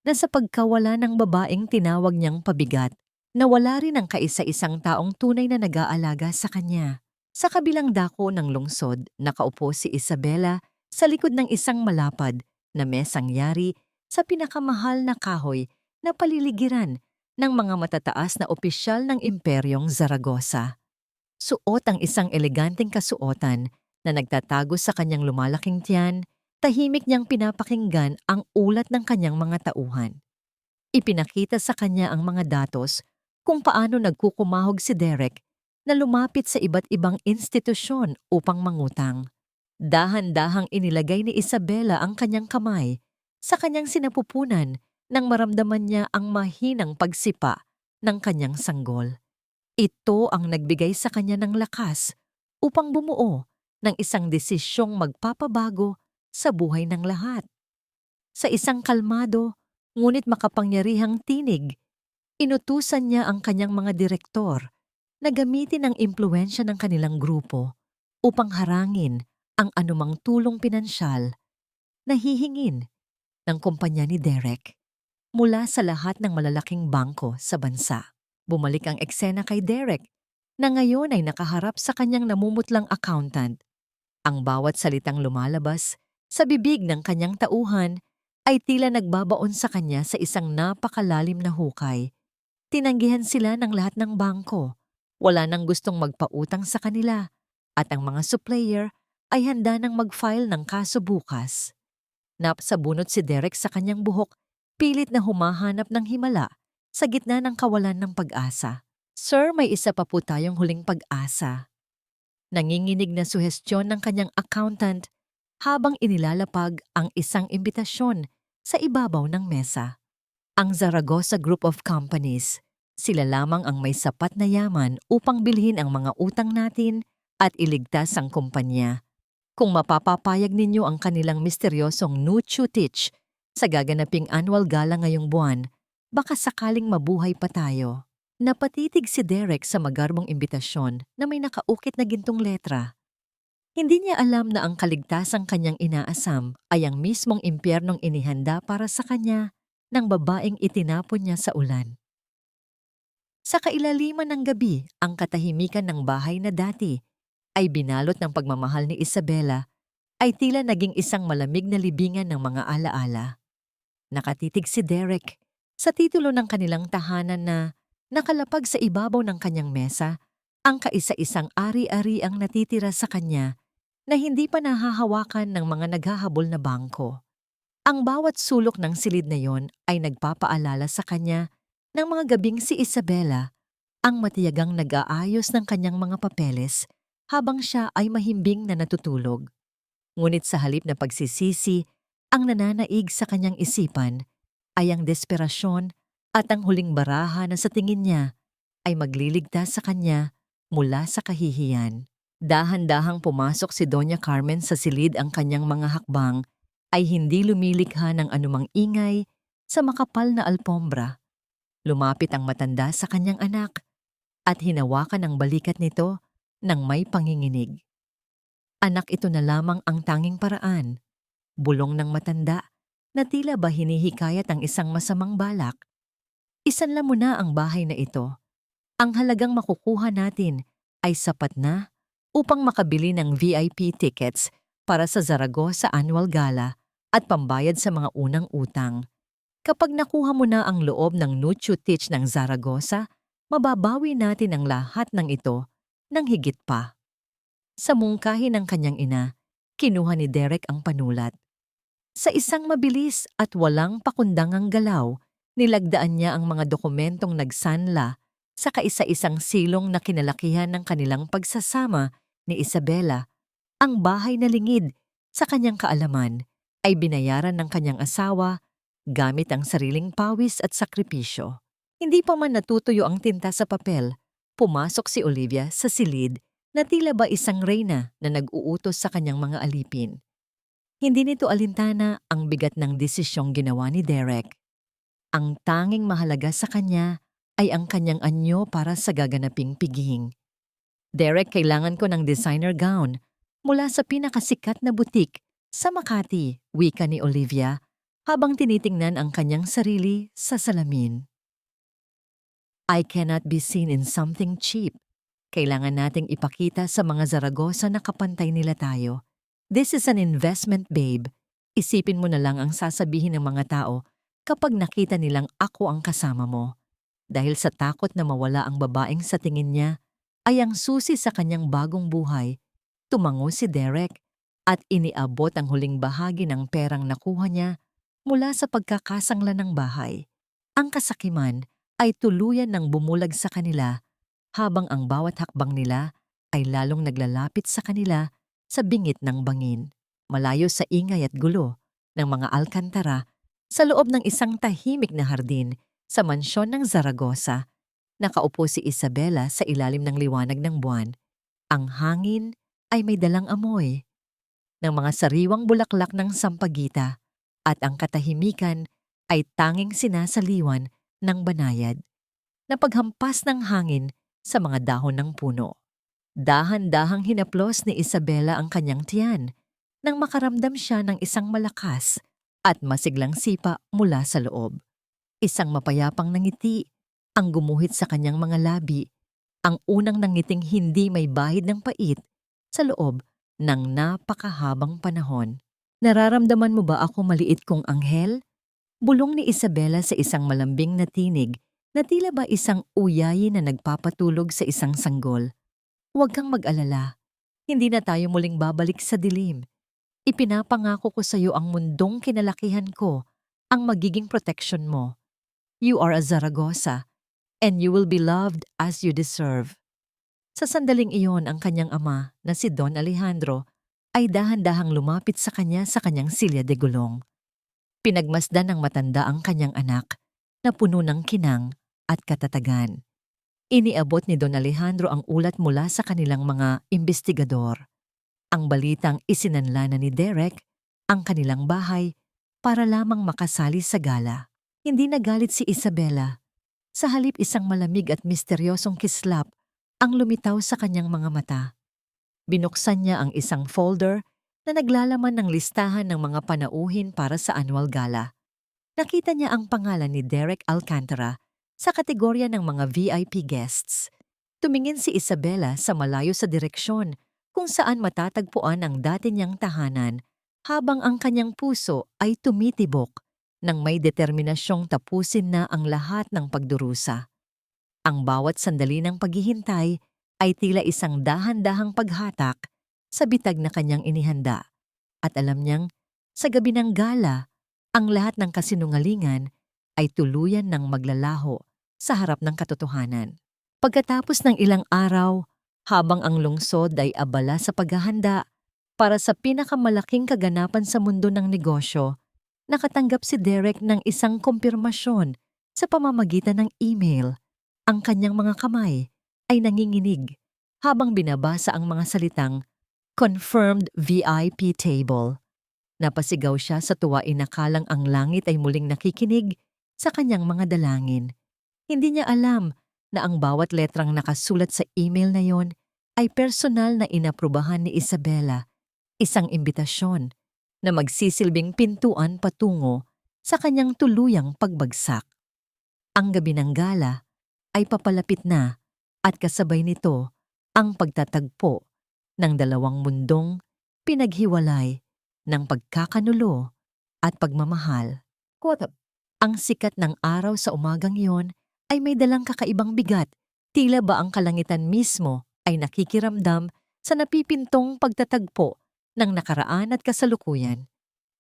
na sa pagkawala ng babaeng tinawag niyang pabigat, nawala rin ang kaisa-isang taong tunay na nag-aalaga sa kanya. Sa kabilang dako ng lungsod, nakaupo si Isabela sa likod ng isang malapad na mesang yari sa pinakamahal na kahoy na paliligiran ng mga matataas na opisyal ng Imperyong Zaragoza. Suot ang isang eleganteng kasuotan na nagtatago sa kanyang lumalaking tiyan, tahimik niyang pinapakinggan ang ulat ng kanyang mga tauhan. Ipinakita sa kanya ang mga datos kung paano nagkukumahog si Derek na lumapit sa iba't ibang institusyon upang mangutang. Dahan-dahang inilagay ni Isabela ang kanyang kamay sa kanyang sinapupunan nang maramdaman niya ang mahinang pagsipa ng kanyang sanggol. Ito ang nagbigay sa kanya ng lakas upang bumuo ng isang desisyong magpapabago sa buhay ng lahat. Sa isang kalmado, ngunit makapangyarihang tinig, inutusan niya ang kanyang mga direktor na gamitin ang impluwensya ng kanilang grupo upang harangin ang anumang tulong pinansyal na hihingin ng kumpanya ni Derek mula sa lahat ng malalaking bangko sa bansa. Bumalik ang eksena kay Derek na ngayon ay nakaharap sa kanyang namumutlang accountant. Ang bawat salitang lumalabas sa bibig ng kanyang tauhan ay tila nagbabaon sa kanya sa isang napakalalim na hukay. Tinanggihan sila ng lahat ng bangko. Wala nang gustong magpautang sa kanila at ang mga supplier ay handa nang mag-file ng kaso bukas. Napasabunot si Derek sa kanyang buhok, pilit na humahanap ng himala sa gitna ng kawalan ng pag-asa. Sir, may isa pa po tayong huling pag-asa. Nanginginig na suhestyon ng kanyang accountant habang inilalapag ang isang imbitasyon sa ibabaw ng mesa. Ang Zaragoza Group of Companies, Sila lamang ang may sapat na yaman upang bilhin ang mga utang natin at iligtas ang kumpanya. Kung mapapapayag ninyo ang kanilang misteryosong Nuchutich sa gaganaping annual gala ngayong buwan, baka sakaling mabuhay pa tayo. Napatitig si Derek sa magarbong imbitasyon na may nakaukit na gintong letra. Hindi niya alam na ang kaligtasang kanyang inaasam ay ang mismong impyernong inihanda para sa kanya ng babaeng itinapon niya sa ulan. Sa kailaliman ng gabi, ang katahimikan ng bahay na dati ay binalot ng pagmamahal ni Isabela ay tila naging isang malamig na libingan ng mga alaala. Nakatitig si Derek sa titulo ng kanilang tahanan na nakalapag sa ibabaw ng kanyang mesa ang kaisa-isang ari-ari ang natitira sa kanya na hindi pa nahahawakan ng mga naghahabol na bangko. Ang bawat sulok ng silid na yon ay nagpapaalala sa kanya ng mga gabing si Isabela ang matiyagang nag-aayos ng kanyang mga papeles habang siya ay mahimbing na natutulog. Ngunit sa halip na pagsisisi, ang nananaig sa kanyang isipan ay ang desperasyon at ang huling baraha na sa tingin niya ay magliligtas sa kanya mula sa kahihiyan. Dahan-dahang pumasok si Doña Carmen sa silid ang kanyang mga hakbang ay hindi lumilikha ng anumang ingay sa makapal na alpombra. Lumapit ang matanda sa kanyang anak at hinawakan ang balikat nito nang may panginginig. Anak, ito na lamang ang tanging paraan. Bulong ng matanda na tila ba hinihikayat ang isang masamang balak. Isanla mo na ang bahay na ito. Ang halagang makukuha natin ay sapat na upang makabili ng VIP tickets para sa Zaragoza Annual Gala at pambayad sa mga unang utang. Kapag nakuha mo na ang loob ng Nuchutich ng Zaragoza, mababawi natin ang lahat ng ito ng higit pa. Sa mungkahi ng kanyang ina, kinuha ni Derek ang panulat. Sa isang mabilis at walang pakundangang galaw, nilagdaan niya ang mga dokumentong nagsanla sa kaisa-isang silong na kinalakihan ng kanilang pagsasama ni Isabela. Ang bahay na lingid sa kanyang kaalaman ay binayaran ng kanyang asawa gamit ang sariling pawis at sakripisyo. Hindi pa man natutuyo ang tinta sa papel, pumasok si Olivia sa silid na tila ba isang reyna na nag-uutos sa kanyang mga alipin. Hindi nito alintana ang bigat ng desisyong ginawa ni Derek. Ang tanging mahalaga sa kanya ay ang kanyang anyo para sa gaganaping piging. Derek, kailangan ko ng designer gown mula sa pinakasikat na butik sa Makati, wika ni Olivia habang tinitingnan ang kanyang sarili sa salamin. I cannot be seen in something cheap. Kailangan nating ipakita sa mga Zaragoza na kapantay nila tayo. This is an investment, babe. Isipin mo na lang ang sasabihin ng mga tao kapag nakita nilang ako ang kasama mo. Dahil sa takot na mawala ang babaeng sa tingin niya ay ang susi sa kanyang bagong buhay, tumango si Derek at iniabot ang huling bahagi ng perang nakuha niya mula sa pagkakasangla ng bahay. Ang kasakiman ay tuluyan ng bumulag sa kanila habang ang bawat hakbang nila ay lalong naglalapit sa kanila sa bingit ng bangin. Malayo sa ingay at gulo ng mga alkantara sa loob ng isang tahimik na hardin sa mansyon ng Zaragoza, nakaupo si Isabela sa ilalim ng liwanag ng buwan. Ang hangin ay may dalang amoy ng mga sariwang bulaklak ng sampagita at ang katahimikan ay tanging sinasaliwan ng banayad na paghampas ng hangin sa mga dahon ng puno. Dahan-dahang hinaplos ni Isabela ang kanyang tiyan nang makaramdam siya ng isang malakas at masiglang sipa mula sa loob. Isang mapayapang nangiti ang gumuhit sa kanyang mga labi, ang unang nangiting hindi may bahid ng pait sa loob ng napakahabang panahon. Nararamdaman mo ba ako maliit kong anghel? Bulong ni Isabela sa isang malambing na tinig na tila ba isang uyayi na nagpapatulog sa isang sanggol. Huwag kang mag-alala. Hindi na tayo muling babalik sa dilim. Ipinapangako ko sa iyo ang mundong kinalakihan ko, ang magiging protection mo. You are a Zaragoza, and you will be loved as you deserve. Sa sandaling iyon, ang kanyang ama na si Don Alejandro ay dahan-dahang lumapit sa kanyang silya de gulong. Pinagmasdan ng matanda ang kanyang anak na puno ng kinang at katatagan. Iniabot ni Don Alejandro ang ulat mula sa kanilang mga imbestigador. Ang balitang isinanla na ni Derek ang kanilang bahay para lamang makasali sa gala. Hindi nagalit si Isabela. Sa halip isang malamig at misteryosong kislap ang lumitaw sa kanyang mga mata. Binuksan niya ang isang folder na naglalaman ng listahan ng mga panauhin para sa annual gala. Nakita niya ang pangalan ni Derek Alcantara sa kategorya ng mga VIP guests. Tumingin si Isabela sa malayo sa direksyon kung saan matatagpuan ang dati niyang tahanan habang ang kanyang puso ay tumitibok nang may determinasyong tapusin na ang lahat ng pagdurusa. Ang bawat sandali ng paghihintay ay tila isang dahan-dahang paghatak sa bitag na kanyang inihanda. At alam niyang sa gabi ng gala, ang lahat ng kasinungalingan ay tuluyan ng maglalaho sa harap ng katotohanan. Pagkatapos ng ilang araw, habang ang lungsod ay abala sa paghahanda para sa pinakamalaking kaganapan sa mundo ng negosyo, nakatanggap si Derek ng isang kumpirmasyon sa pamamagitan ng email. Ang kanyang mga kamay ay nanginginig habang binabasa ang mga salitang "Confirmed VIP Table." Napasigaw siya sa tuwa, inakalang ang langit ay muling nakikinig sa kanyang mga dalangin. Hindi niya alam na ang bawat letrang nakasulat sa email na yon ay personal na inaprubahan ni Isabela, isang imbitasyon na magsisilbing pintuan patungo sa kanyang tuluyang pagbagsak. Ang gabi ng gala ay papalapit na at kasabay nito ang pagtatagpo ng dalawang mundong pinaghiwalay ng pagkakanulo at pagmamahal. Quote, ang sikat ng araw sa umagang iyon ay may dalang kakaibang bigat. Tila ba ang kalangitan mismo ay nakikiramdam sa napipintong pagtatagpo ng nakaraan at kasalukuyan.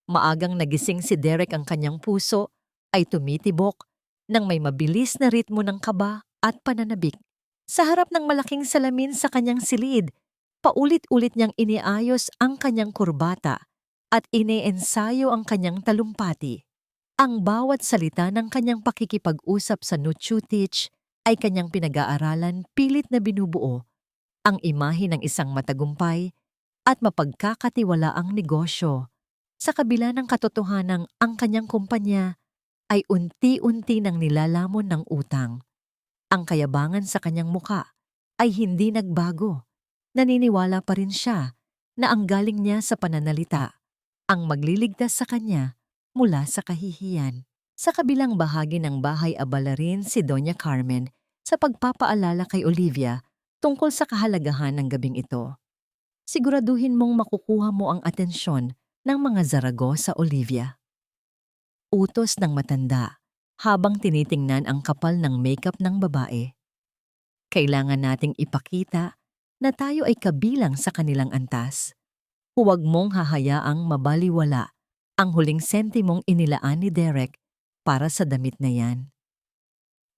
Maagang nagising si Derek, ang kanyang puso ay tumitibok ng may mabilis na ritmo ng kaba at pananabik. Sa harap ng malaking salamin sa kanyang silid, paulit-ulit niyang iniayos ang kanyang kurbata at ine-ensayo ang kanyang talumpati. Ang bawat salita ng kanyang pakikipag-usap sa Nuchutich ay kanyang pinag-aaralan, pilit na binubuo ang imahe ng isang matagumpay at mapagkakatiwalaang negosyo. Sa kabila ng katotohanang ang kanyang kumpanya ay unti-unti nang nilalamon ng utang. Ang kayabangan sa kanyang muka ay hindi nagbago. Naniniwala pa rin siya na ang galing niya sa pananalita ang magliligtas sa kanya mula sa kahihiyan. Sa kabilang bahagi ng bahay, abala rin si Doña Carmen sa pagpapaalala kay Olivia tungkol sa kahalagahan ng gabing ito. Siguraduhin mong makukuha mo ang atensyon ng mga Zaragoza, Olivia. Utos ng matanda habang tinitingnan ang kapal ng makeup ng babae. Kailangan nating ipakita na tayo ay kabilang sa kanilang antas. Huwag mong hahayaang mabaliwala ang huling sentimong inilaan ni Derek para sa damit na yan.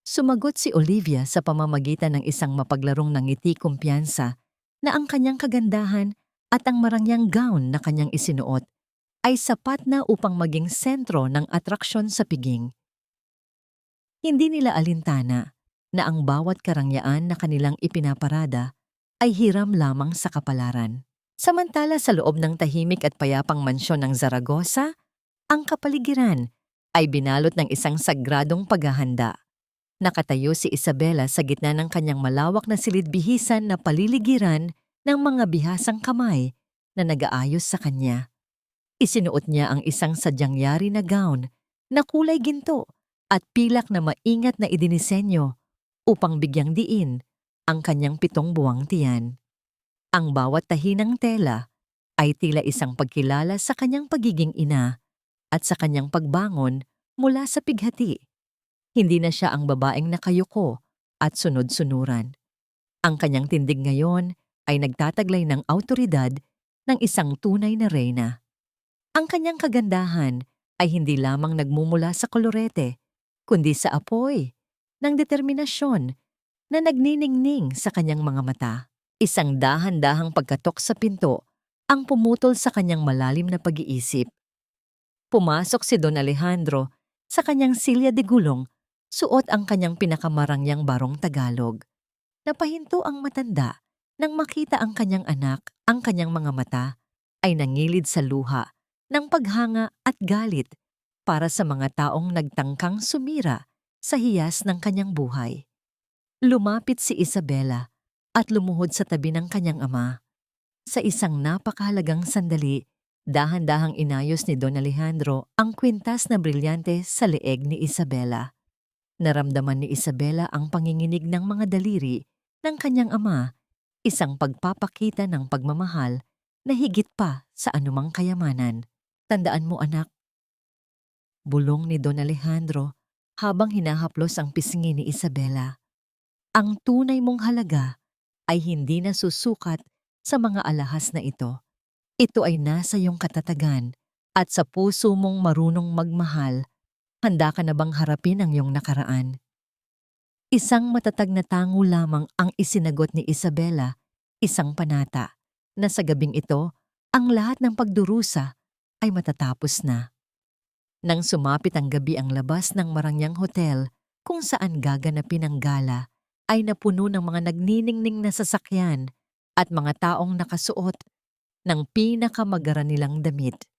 Sumagot si Olivia sa pamamagitan ng isang mapaglarong ngiti, kumpiyansa na ang kanyang kagandahan at ang marangyang gown na kanyang isinuot ay sapat na upang maging sentro ng atraksyon sa piging. Hindi nila alintana na ang bawat karangyaan na kanilang ipinaparada ay hiram lamang sa kapalaran. Samantala sa loob ng tahimik at payapang mansyon ng Zaragoza, ang kapaligiran ay binalot ng isang sagradong paghahanda. Nakatayo si Isabela sa gitna ng kanyang malawak na silid-bihisan na paliligiran ng mga bihasang kamay na nag-aayos sa kanya. Isinuot niya ang isang sadyang yari na gown na kulay ginto at pilak na maingat na idinisenyo upang bigyang diin ang kanyang 7 buwang tiyan. Ang bawat tahi ng tela ay tila isang pagkilala sa kanyang pagiging ina at sa kanyang pagbangon mula sa pighati. Hindi na siya ang babaeng nakayuko at sunod-sunuran. Ang kanyang tindig ngayon ay nagtataglay ng awtoridad ng isang tunay na reyna. Ang kanyang kagandahan ay hindi lamang nagmumula sa kolorete, kundi sa apoy ng determinasyon na nagniningning sa kanyang mga mata. Isang dahan-dahang pagkatok sa pinto ang pumutol sa kanyang malalim na pag-iisip. Pumasok si Don Alejandro sa kanyang silya de gulong Suot ang kanyang pinakamarangyang barong Tagalog. Napahinto ang matanda nang makita ang kanyang anak, ang kanyang mga mata ay nangilid sa luha ng paghanga at galit para sa mga taong nagtangkang sumira sa hiyas ng kanyang buhay. Lumapit si Isabela at lumuhod sa tabi ng kanyang ama. Sa isang napakahalagang sandali, dahan-dahang inayos ni Don Alejandro ang kwintas na brilyante sa leeg ni Isabela. Naramdaman ni Isabela ang panginginig ng mga daliri ng kanyang ama, isang pagpapakita ng pagmamahal na higit pa sa anumang kayamanan. Tandaan mo anak, bulong ni Don Alejandro habang hinahaplos ang pisngi ni Isabela. Ang tunay mong halaga ay hindi na susukat sa mga alahas na ito. Ito ay nasa iyong katatagan at sa puso mong marunong magmahal. Handa ka na bang harapin ang iyong nakaraan? Isang matatag na tango lamang ang isinagot ni Isabela, isang panata, na sa gabing ito, ang lahat ng pagdurusa ay matatapos na. Nang sumapit ang gabi, ang labas ng marangyang hotel kung saan gaganapin ang gala ay napuno ng mga nagniningning na sasakyan at mga taong nakasuot ng pinakamagara nilang damit.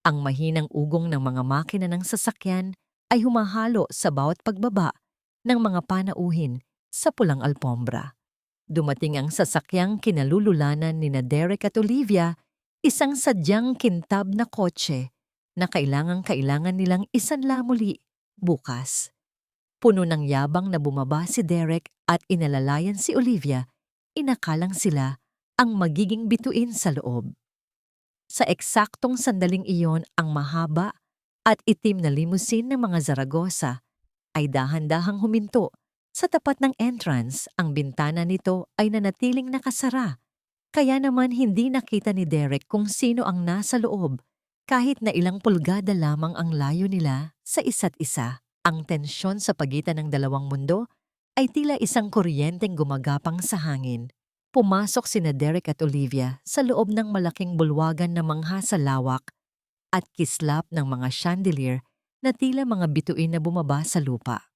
Ang mahinang ugong ng mga makina ng sasakyan ay humahalo sa bawat pagbaba ng mga panauhin sa pulang alpombra. Dumating ang sasakyang kinalululanan ni Derek at Olivia, isang sadyang kintab na kotse na kailangan nilang isanla muli bukas. Puno ng yabang na bumaba si Derek at inalalayan si Olivia, inakalang sila ang magiging bituin sa loob. Sa eksaktong sandaling iyon, ang mahaba at itim na limousine ng mga Zaragoza ay dahan-dahang huminto. Sa tapat ng entrance, ang bintana nito ay nanatiling nakasara. Kaya naman hindi nakita ni Derek kung sino ang nasa loob, kahit na ilang pulgada lamang ang layo nila sa isa't isa. Ang tensyon sa pagitan ng dalawang mundo ay tila isang kuryenteng gumagapang sa hangin. Pumasok sina Derek at Olivia sa loob ng malaking bulwagan na mangha sa lawak at kislap ng mga chandelier na tila mga bituin na bumaba sa lupa.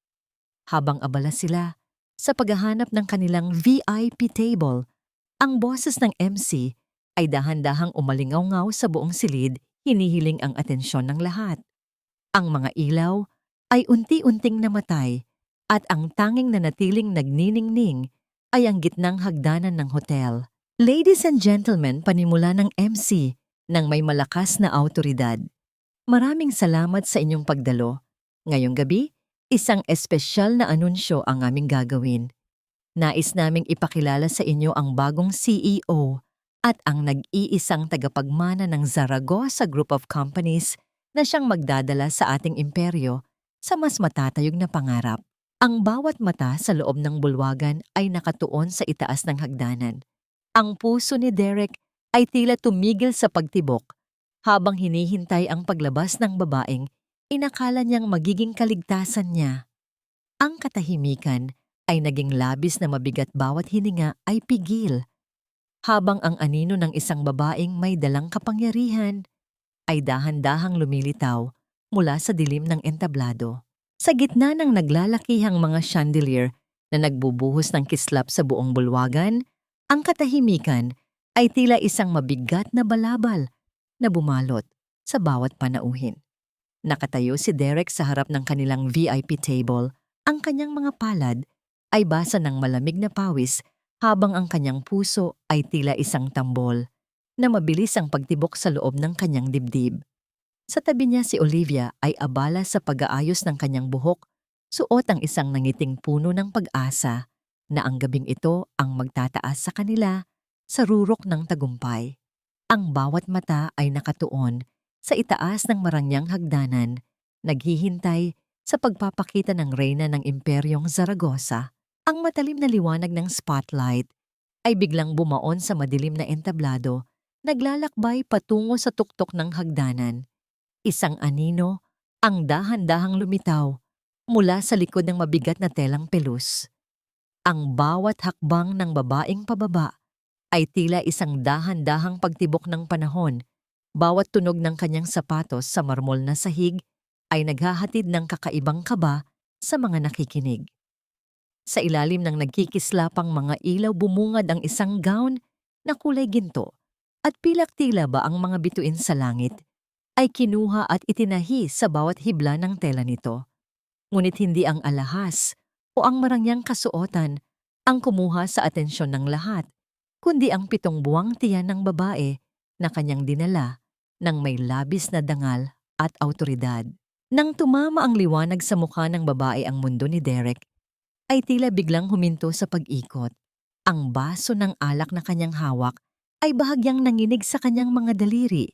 Habang abala sila sa paghahanap ng kanilang VIP table, ang boses ng MC ay dahan-dahang umalingaw-ngaw sa buong silid, hinihiling ang atensyon ng lahat. Ang mga ilaw ay unti-unting namatay at ang tanging nanatiling nagniningning ay ang gitnang hagdanan ng hotel. Ladies and gentlemen, panimula ng MC ng may malakas na awtoridad. Maraming salamat sa inyong pagdalo. Ngayong gabi, isang espesyal na anunsyo ang aming gagawin. Nais naming ipakilala sa inyo ang bagong CEO at ang nag-iisang tagapagmana ng Zaragoza Group of Companies na siyang magdadala sa ating imperyo sa mas matatayog na pangarap. Ang bawat mata sa loob ng bulwagan ay nakatuon sa itaas ng hagdanan. Ang puso ni Derek ay tila tumigil sa pagtibok habang hinihintay ang paglabas ng babaeng inakala niyang magiging kaligtasan niya. Ang katahimikan ay naging labis na mabigat, bawat hininga ay pigil. Habang ang anino ng isang babaeng may dalang kapangyarihan ay dahan-dahang lumilitaw mula sa dilim ng entablado. Sa gitna ng naglalakihang mga chandelier na nagbubuhos ng kislap sa buong bulwagan, ang katahimikan ay tila isang mabigat na balabal na bumalot sa bawat panauhin. Nakatayo si Derek sa harap ng kanilang VIP table. Ang kanyang mga palad ay basa ng malamig na pawis habang ang kanyang puso ay tila isang tambol na mabilis ang pagtibok sa loob ng kanyang dibdib. Sa tabi niya si Olivia ay abala sa pag-aayos ng kanyang buhok, suot ang isang nangiting puno ng pag-asa na ang gabing ito ang magtataas sa kanila sa rurok ng tagumpay. Ang bawat mata ay nakatuon sa itaas ng marangyang hagdanan, naghihintay sa pagpapakita ng reyna ng imperyong Zaragoza. Ang matalim na liwanag ng spotlight ay biglang bumaon sa madilim na entablado, naglalakbay patungo sa tuktok ng hagdanan. Isang anino ang dahan-dahang lumitaw mula sa likod ng mabigat na telang pelus. Ang bawat hakbang ng babaeng pababa ay tila isang dahan-dahang pagtibok ng panahon. Bawat tunog ng kanyang sapatos sa marmol na sahig ay naghahatid ng kakaibang kaba sa mga nakikinig. Sa ilalim ng nagkikislapang mga ilaw bumungad ang isang gown na kulay ginto at pilak-tila ba ang mga bituin sa langit ay kinuha at itinahi sa bawat hibla ng tela nito. Ngunit hindi ang alahas o ang marangyang kasuotan ang kumuha sa atensyon ng lahat, kundi ang 7 buwang tiyan ng babae na kanyang dinala ng may labis na dangal at awtoridad. Nang tumama ang liwanag sa mukha ng babae ang mundo ni Derek, ay tila biglang huminto sa pag-ikot. Ang baso ng alak na kanyang hawak ay bahagyang nanginig sa kanyang mga daliri,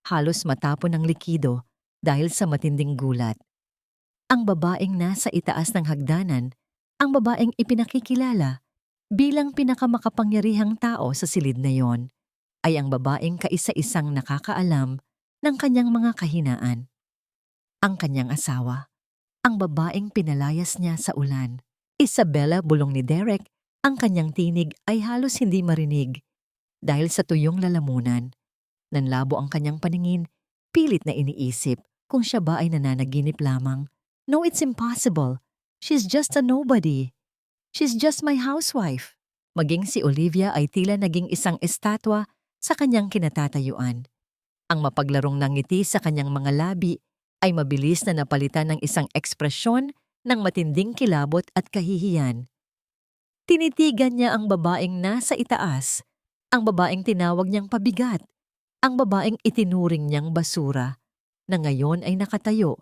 halos matapon ng likido dahil sa matinding gulat. Ang babaeng nasa itaas ng hagdanan, ang babaeng ipinakikilala bilang pinakamakapangyarihang tao sa silid na yon, ay ang babaeng kaisa-isang nakakaalam ng kanyang mga kahinaan. Ang kanyang asawa, ang babaeng pinalayas niya sa ulan. Isabela, bulong ni Derek, ang kanyang tinig ay halos hindi marinig dahil sa tuyong lalamunan. Nanlabo ang kanyang paningin, pilit na iniisip kung siya ba ay nananaginip lamang. No, it's impossible. She's just a nobody. She's just my housewife. Maging si Olivia ay tila naging isang estatwa sa kanyang kinatatayuan. Ang mapaglarong ngiti sa kanyang mga labi ay mabilis na napalitan ng isang ekspresyon ng matinding kilabot at kahihiyan. Tinitigan niya ang babaeng nasa itaas, ang babaeng tinawag niyang pabigat, ang babaeng itinuring niyang basura, na ngayon ay nakatayo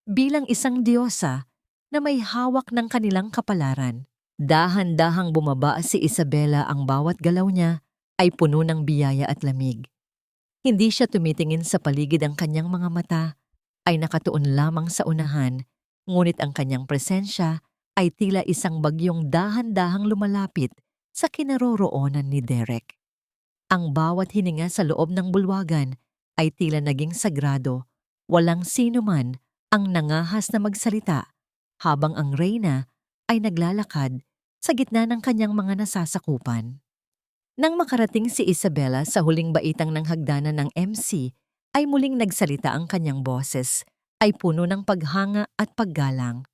bilang isang diyosa na may hawak ng kanilang kapalaran. Dahan-dahang bumaba si Isabela, ang bawat galaw niya ay puno ng biyaya at lamig. Hindi siya tumitingin sa paligid, ang kanyang mga mata ay nakatuon lamang sa unahan, ngunit ang kanyang presensya ay tila isang bagyong dahan-dahang lumalapit sa kinaroroonan ni Derek. Ang bawat hininga sa loob ng bulwagan ay tila naging sagrado, walang sino man ang nangahas na magsalita habang ang reyna ay naglalakad sa gitna ng kanyang mga nasasakupan. Nang makarating si Isabela sa huling baitang ng hagdanan ng MC, ay muling nagsalita ang kanyang boses, ay puno ng paghanga at paggalang.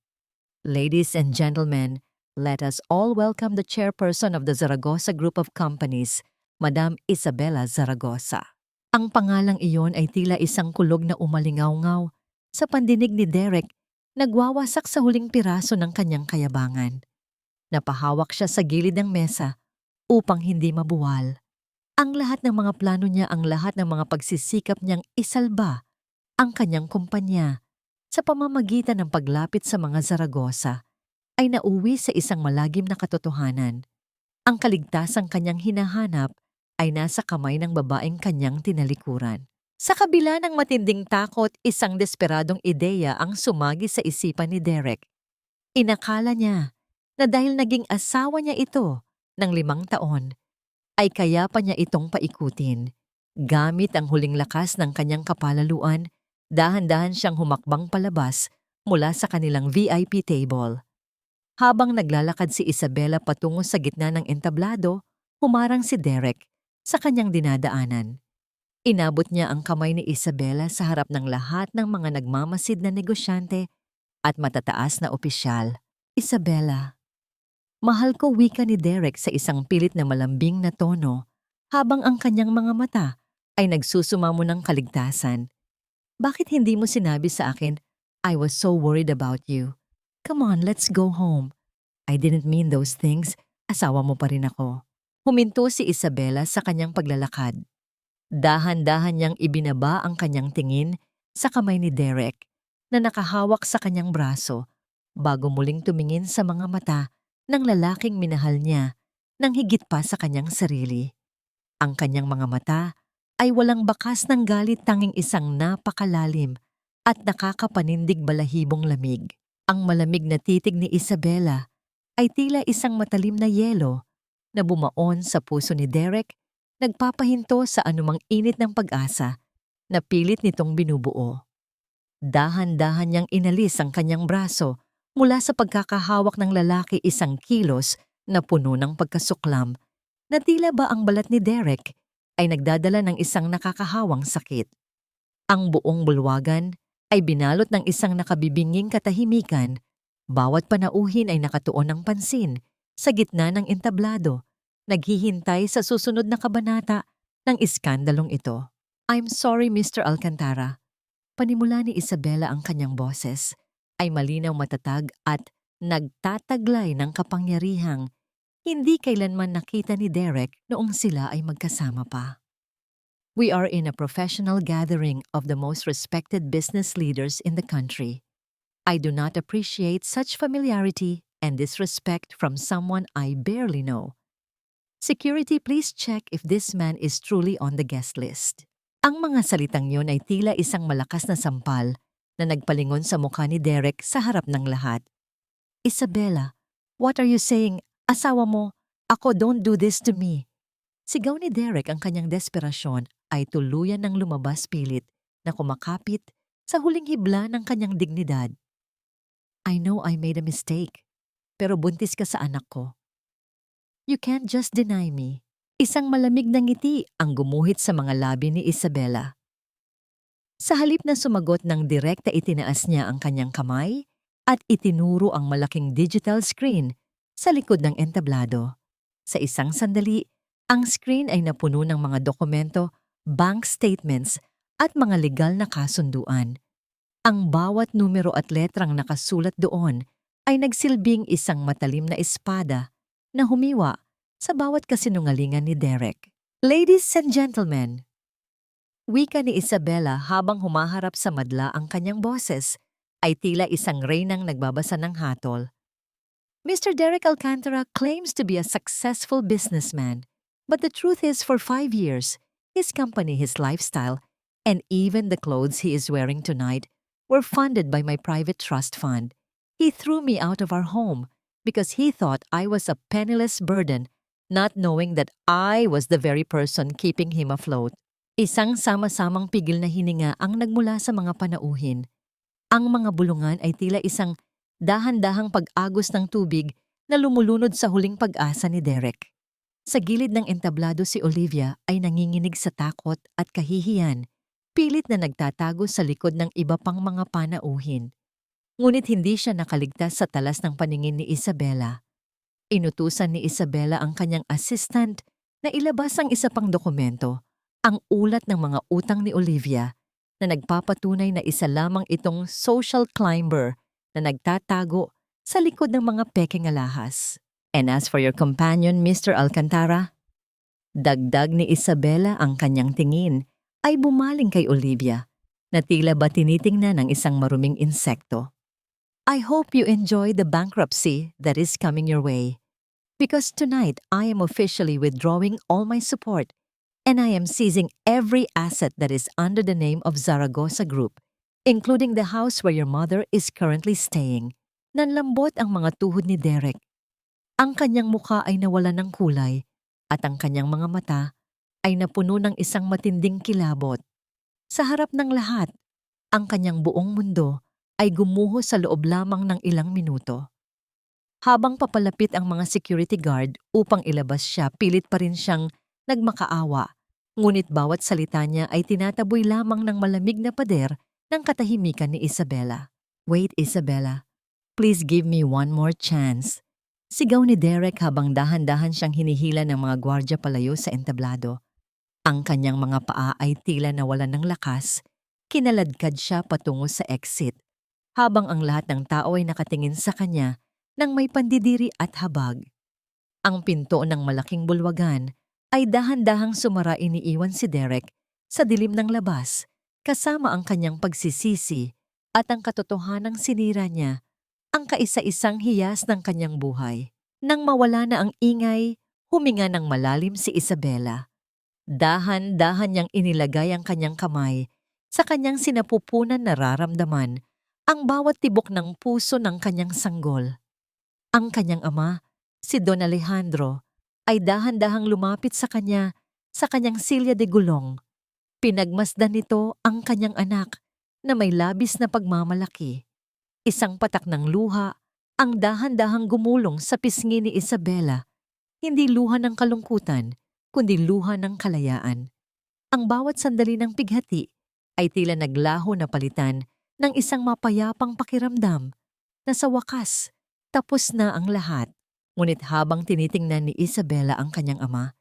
Ladies and gentlemen, let us all welcome the chairperson of the Zaragoza Group of Companies, Madam Isabela Zaragoza. Ang pangalang iyon ay tila isang kulog na umalingaw-ngaw sa pandinig ni Derek, nagwawasak sa huling piraso ng kanyang kayabangan. Napahawak siya sa gilid ng mesa upang hindi mabuwal. Ang lahat ng mga plano niya, ang lahat ng mga pagsisikap niyang isalba ang kanyang kumpanya sa pamamagitan ng paglapit sa mga Zaragoza ay nauwi sa isang malagim na katotohanan. Ang kaligtasang kanyang hinahanap ay nasa kamay ng babaeng kanyang tinalikuran. Sa kabila ng matinding takot, isang desperadong ideya ang sumagi sa isipan ni Derek. Inakala niya na dahil naging asawa niya ito ng 5 taon, ay kaya pa niya itong paikutin. Gamit ang huling lakas ng kanyang kapalaluan, dahan-dahan siyang humakbang palabas mula sa kanilang VIP table. Habang naglalakad si Isabela patungo sa gitna ng entablado, humarang si Derek sa kanyang dinadaanan. Inabot niya ang kamay ni Isabela sa harap ng lahat ng mga nagmamasid na negosyante at matataas na opisyal. Isabela. Mahal ko, wika ni Derek sa isang pilit na malambing na tono habang ang kanyang mga mata ay nagsusumamo ng kaligtasan. Bakit hindi mo sinabi sa akin, I was so worried about you. Come on, let's go home. I didn't mean those things. Asawa mo pa rin ako. Huminto si Isabela sa kanyang paglalakad. Dahan-dahan niyang ibinaba ang kanyang tingin sa kamay ni Derek na nakahawak sa kanyang braso bago muling tumingin sa mga mata ng lalaking minahal niya nang higit pa sa kanyang sarili. Ang kanyang mga mata ay walang bakas ng galit, tanging isang napakalalim at nakakapanindig balahibong lamig. Ang malamig na titig ni Isabela ay tila isang matalim na yelo na bumaon sa puso ni Derek, nagpapahinto sa anumang init ng pag-asa na pilit nitong binubuo. Dahan-dahan niyang inalis ang kanyang braso mula sa pagkakahawak ng lalaki, isang kilos na puno ng pagkasuklam na tila ba ang balat ni Derek ay nagdadala ng isang nakakahawang sakit. Ang buong bulwagan ay binalot ng isang nakabibinging katahimikan, Bawat panauhin ay nakatuon ng pansin sa gitna ng entablado, naghihintay sa susunod na kabanata ng iskandalong ito. I'm sorry, Mr. Alcantara. Panimula ni Isabela ang kanyang boses ay malinaw, matatag at nagtataglay ng kapangyarihang hindi kailanman nakita ni Derek noong sila ay magkasama pa. We are in a professional gathering of the most respected business leaders in the country. I do not appreciate such familiarity and disrespect from someone I barely know. Security, please check if this man is truly on the guest list. Ang mga salitang yon ay tila isang malakas na sampal na nagpalingon sa mukha ni Derek sa harap ng lahat. Isabela, what are you saying? Asawa mo, ako, don't do this to me. Sigaw ni Derek. Ang kanyang desperasyon ay tuluyan ng lumabas pilit na kumakapit sa huling hibla ng kanyang dignidad. I know I made a mistake, pero buntis ka sa anak ko. You can't just deny me. Isang malamig na ngiti ang gumuhit sa mga labi ni Isabela. Sa halip na sumagot ng direkta, itinaas niya ang kanyang kamay at itinuro ang malaking digital screen sa likod ng entablado. Sa isang sandali, ang screen ay napuno ng mga dokumento, bank statements at mga legal na kasunduan. Ang bawat numero at letrang nakasulat doon ay nagsilbing isang matalim na espada na humiwa sa bawat kasinungalingan ni Derek. Ladies and gentlemen, wika ni Isabela habang humaharap sa madla. Ang kanyang boses ay tila isang reynang nagbabasa ng hatol. Mr. Derek Alcantara claims to be a successful businessman, but the truth is, for 5 years, his company, his lifestyle, and even the clothes he is wearing tonight were funded by my private trust fund. He threw me out of our home because he thought I was a penniless burden, not knowing that I was the very person keeping him afloat. Isang sama-samang pigil na hininga ang nagmula sa mga panauhin. Ang mga bulungan ay tila isang dahan-dahang pag-agos ng tubig na lumulunod sa huling pag-asa ni Derek. Sa gilid ng entablado, si Olivia ay nanginginig sa takot at kahihiyan, pilit na nagtatago sa likod ng iba pang mga panauhin. Ngunit hindi siya nakaligtas sa talas ng paningin ni Isabela. Inutusan ni Isabela ang kanyang assistant na ilabas ang isa pang dokumento, ang ulat ng mga utang ni Olivia, na nagpapatunay na isa lamang itong social climber na nagtatago sa likod ng mga pekeng alahas. And as for your companion, Mr. Alcantara, dagdag ni Isabela. Ang kanyang tingin ay bumaling kay Olivia na tila ba tinitingnan ng isang maruming insekto. I hope you enjoy the bankruptcy that is coming your way. Because tonight I am officially withdrawing all my support and I am seizing every asset that is under the name of Zaragoza Group, including the house where your mother is currently staying. Nanlambot ang mga tuhod ni Derek. Ang kanyang mukha ay nawalan ng kulay at ang kanyang mga mata ay napuno ng isang matinding kilabot. Sa harap ng lahat, ang kanyang buong mundo ay gumuho sa loob lamang ng ilang minuto. Habang papalapit ang mga security guard upang ilabas siya, pilit pa rin siyang nagmakaawa. Ngunit bawat salita niya ay tinataboy lamang ng malamig na pader ng katahimikan ni Isabela. Wait, Isabela. Please give me one more chance. Sigaw ni Derek habang dahan-dahan siyang hinihila ng mga gwardya palayo sa entablado. Ang kanyang mga paa ay tila nawalan ng lakas. Kinaladkad siya patungo sa exit, habang ang lahat ng tao ay nakatingin sa kanya ng may pandidiri at habag. Ang pinto ng malaking bulwagan ay dahan-dahang sumara. Iniiwan si Derek sa dilim ng labas, kasama ang kanyang pagsisisi at ang katotohanang sinira niya ang kaisa-isang hiyas ng kanyang buhay. Nang mawala na ang ingay, huminga ng malalim si Isabela. Dahan-dahan niyang inilagay ang kanyang kamay sa kanyang sinapupunan. Nararamdaman ang bawat tibok ng puso ng kanyang sanggol. Ang kanyang ama, si Don Alejandro, ay dahan-dahang lumapit sa kanya sa kanyang silya de gulong. Pinagmasdan nito ang kanyang anak na may labis na pagmamalaki. Isang patak ng luha ang dahan-dahang gumulong sa pisngi ni Isabela. Hindi luha ng kalungkutan, kundi luha ng kalayaan. Ang bawat sandali ng pighati ay tila naglaho na palitan ng isang mapayapang pakiramdam na sa wakas, tapos na ang lahat. Ngunit habang tinitingnan ni Isabela ang kanyang ama,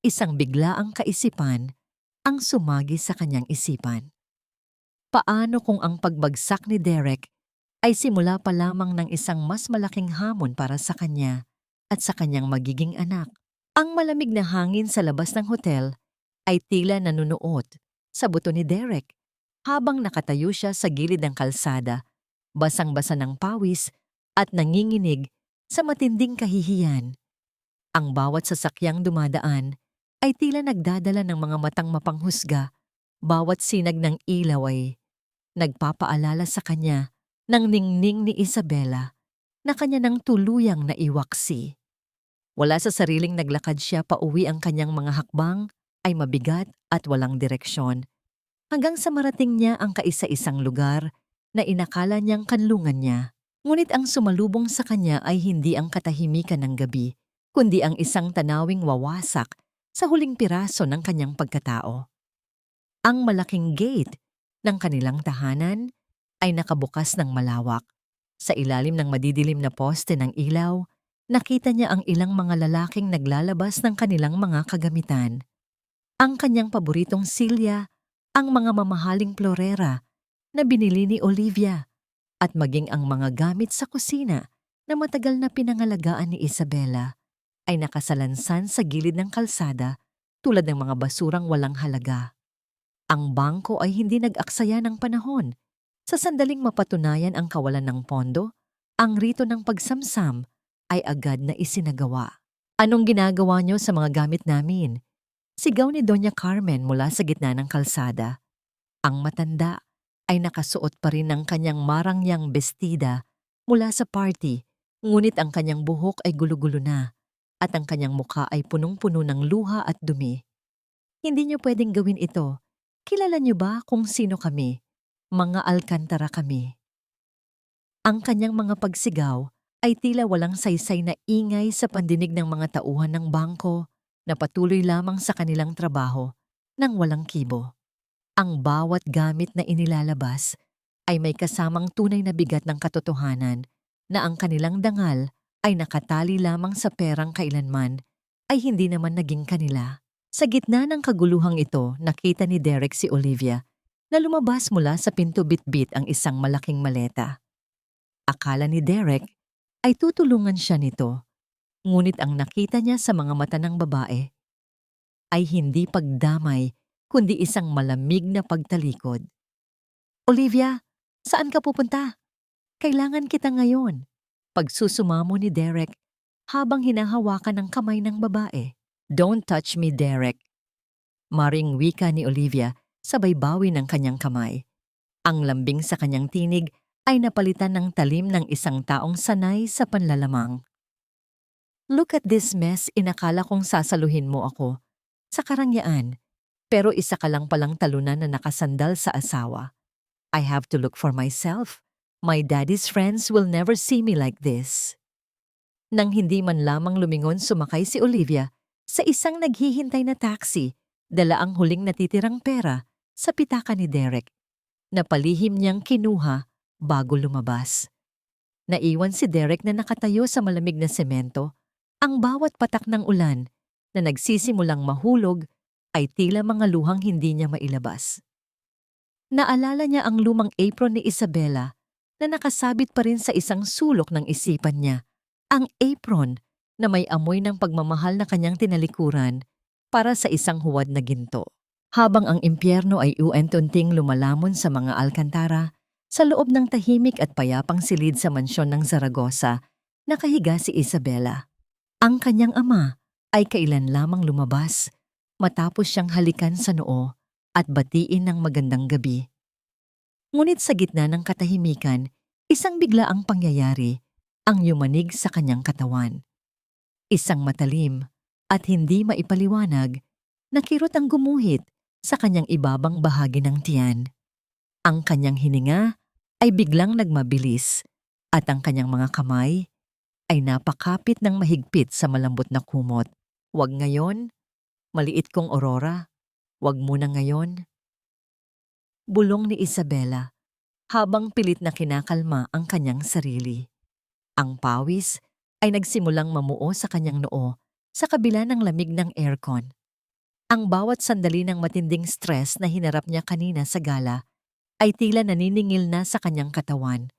isang biglaang kaisipan ang sumagi sa kanyang isipan. Paano kung ang pagbagsak ni Derek ay simula pa lamang ng isang mas malaking hamon para sa kanya at sa kanyang magiging anak? Ang malamig na hangin sa labas ng hotel ay tila nanunuot sa buto ni Derek habang nakatayo siya sa gilid ng kalsada, basang-basa ng pawis at nanginginig sa matinding kahihiyan. Ang bawat sasakyang dumadaan ay tila nagdadala ng mga matang mapanghusga. Bawat sinag ng ilaw ay nagpapaalala sa kanya ng ningning ni Isabela na kanya nang tuluyang naiwaksi. Wala sa sariling naglakad siya pauwi, ang kanyang mga hakbang ay mabigat at walang direksyon. Hanggang sa marating niya ang kaisa-isang lugar na inakala niyang kanlungan niya. Ngunit ang sumalubong sa kanya ay hindi ang katahimikan ng gabi, kundi ang isang tanawing wawasak sa huling piraso ng kanyang pagkatao. Ang malaking gate ng kanilang tahanan ay nakabukas ng malawak. Sa ilalim ng madidilim na poste ng ilaw, nakita niya ang ilang mga lalaking naglalabas ng kanilang mga kagamitan. Ang kanyang paboritong silya, ang mga mamahaling florera na binili ni Olivia, at maging ang mga gamit sa kusina na matagal na pinangalagaan ni Isabela ay nakasalansan sa gilid ng kalsada tulad ng mga basurang walang halaga. Ang bangko ay hindi nag-aksaya ng panahon. Sa sandaling mapatunayan ang kawalan ng pondo, ang rito ng pagsamsam ay agad na isinagawa. "Anong ginagawa niyo sa mga gamit namin?" Sigaw ni Doña Carmen mula sa gitna ng kalsada. Ang matanda ay nakasuot pa rin ng kanyang marangyang bestida mula sa party, ngunit ang kanyang buhok ay gulo-gulo na at ang kanyang mukha ay punong-puno ng luha at dumi. "Hindi niyo pwedeng gawin ito. Kilala niyo ba kung sino kami? Mga Alcantara kami." Ang kanyang mga pagsigaw ay tila walang saysay na ingay sa pandinig ng mga tauhan ng bangko na patuloy lamang sa kanilang trabaho nang walang kibo. Ang bawat gamit na inilalabas ay may kasamang tunay na bigat ng katotohanan na ang kanilang dangal ay nakatali lamang sa perang kailanman ay hindi naman naging kanila. Sa gitna ng kaguluhang ito, nakita ni Derek si Olivia na lumabas mula sa pinto bitbit ang isang malaking maleta. Akala ni Derek ay tutulungan siya nito, ngunit ang nakita niya sa mga mata ng babae ay hindi pagdamay kundi isang malamig na pagtalikod. "Olivia, saan ka pupunta? Kailangan kita ngayon." Pagsusumamo ni Derek habang hinahawakan ng kamay ng babae. "Don't touch me, Derek." Maring wika ni Olivia sabay bawi ng kanyang kamay. Ang lambing sa kanyang tinig ay napalitan ng talim ng isang taong sanay sa panlalamang. "Look at this mess, inakala kong sasaluhin mo ako sa karangyaan, pero isa ka lang palang talunan na nakasandal sa asawa. I have to look for myself. My daddy's friends will never see me like this." Nang hindi man lamang lumingon, sumakay si Olivia sa isang naghihintay na taxi, dala ang huling natitirang pera sa pitaka ni Derek, na palihim niyang kinuha bago lumabas. Naiwan si Derek na nakatayo sa malamig na semento. Ang bawat patak ng ulan na nagsisimulang mahulog ay tila mga luhang hindi niya mailabas. Naalala niya ang lumang apron ni Isabela na nakasabit pa rin sa isang sulok ng isipan niya. Ang apron na may amoy ng pagmamahal na kanyang tinalikuran para sa isang huwad na ginto. Habang ang impyerno ay uentunting lumalamon sa mga Alcantara, sa loob ng tahimik at payapang silid sa mansyon ng Zaragoza, nakahiga si Isabela. Ang kanyang ama ay kailan lamang lumabas matapos siyang halikan sa noo at batiin ng magandang gabi. Ngunit sa gitna ng katahimikan, isang biglaang pangyayari ang yumanig sa kanyang katawan. Isang matalim at hindi maipaliwanag na kirot ang gumuhit sa kanyang ibabang bahagi ng tiyan. Ang kanyang hininga ay biglang nagmabilis at ang kanyang mga kamay ay napakapit ng mahigpit sa malambot na kumot. "Wag ngayon, maliit kong Aurora. Wag muna ngayon." Bulong ni Isabela habang pilit na kinakalma ang kanyang sarili. Ang pawis ay nagsimulang mamuo sa kanyang noo sa kabila ng lamig ng aircon. Ang bawat sandali ng matinding stress na hinarap niya kanina sa gala ay tila naniningil na sa kanyang katawan.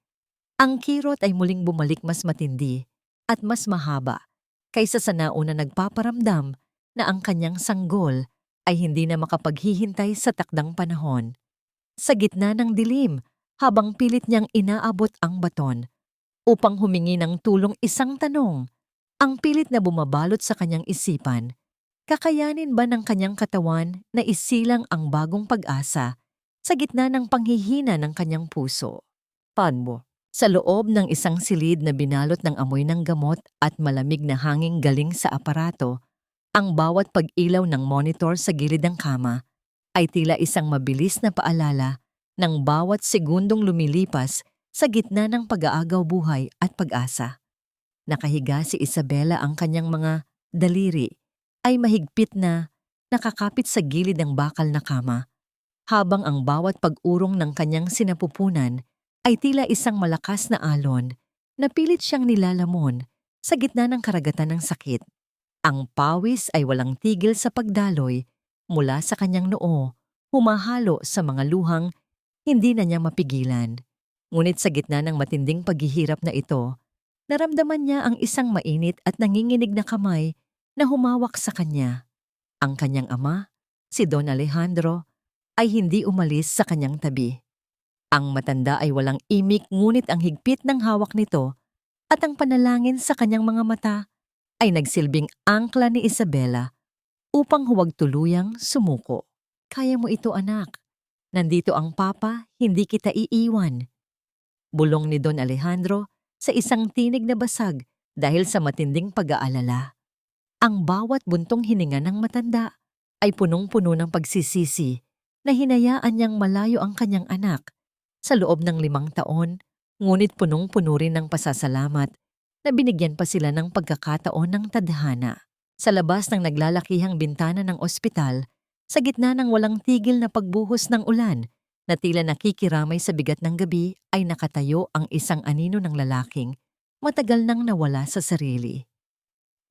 Ang kirot ay muling bumalik mas matindi at mas mahaba kaysa sa nauna nagpaparamdam na ang kanyang sanggol ay hindi na makapaghihintay sa takdang panahon. Sa gitna ng dilim, habang pilit niyang inaabot ang baton upang humingi ng tulong isang tanong, ang pilit na bumabalot sa kanyang isipan, kakayanin ba ng kanyang katawan na isilang ang bagong pag-asa sa gitna ng panghihina ng kanyang puso? Paano? Sa loob ng isang silid na binalot ng amoy ng gamot at malamig na hanging galing sa aparato, ang bawat pag-ilaw ng monitor sa gilid ng kama ay tila isang mabilis na paalala ng bawat segundong lumilipas sa gitna ng pag-aagaw buhay at pag-asa. Nakahiga si Isabela, ang kanyang mga daliri ay mahigpit na nakakapit sa gilid ng bakal na kama, habang ang bawat pag-urong ng kanyang sinapupunan ay tila isang malakas na alon na pilit siyang nilalamon sa gitna ng karagatan ng sakit. Ang pawis ay walang tigil sa pagdaloy mula sa kanyang noo, humahalo sa mga luhang hindi na niya mapigilan. Ngunit sa gitna ng matinding paghihirap na ito, naramdaman niya ang isang mainit at nanginginig na kamay na humawak sa kanya. Ang kanyang ama, si Don Alejandro, ay hindi umalis sa kanyang tabi. Ang matanda ay walang imik, ngunit ang higpit ng hawak nito at ang panalangin sa kanyang mga mata ay nagsilbing angkla ni Isabela upang huwag tuluyang sumuko. Kaya mo ito, anak. Nandito ang papa, hindi kita iiwan. Bulong ni Don Alejandro sa isang tinig na basag dahil sa matinding pag-aalala. Ang bawat buntong hininga ng matanda ay punong-puno ng pagsisisi na hinayaan niyang malayo ang kanyang anak sa loob ng 5 taon, ngunit punong-puno rin ng pasasalamat na binigyan pa sila ng pagkakataon ng tadhana. Sa labas ng naglalakihang bintana ng ospital, sa gitna ng walang tigil na pagbuhos ng ulan na tila nakikiramay sa bigat ng gabi, ay nakatayo ang isang anino ng lalaking matagal nang nawala sa sarili.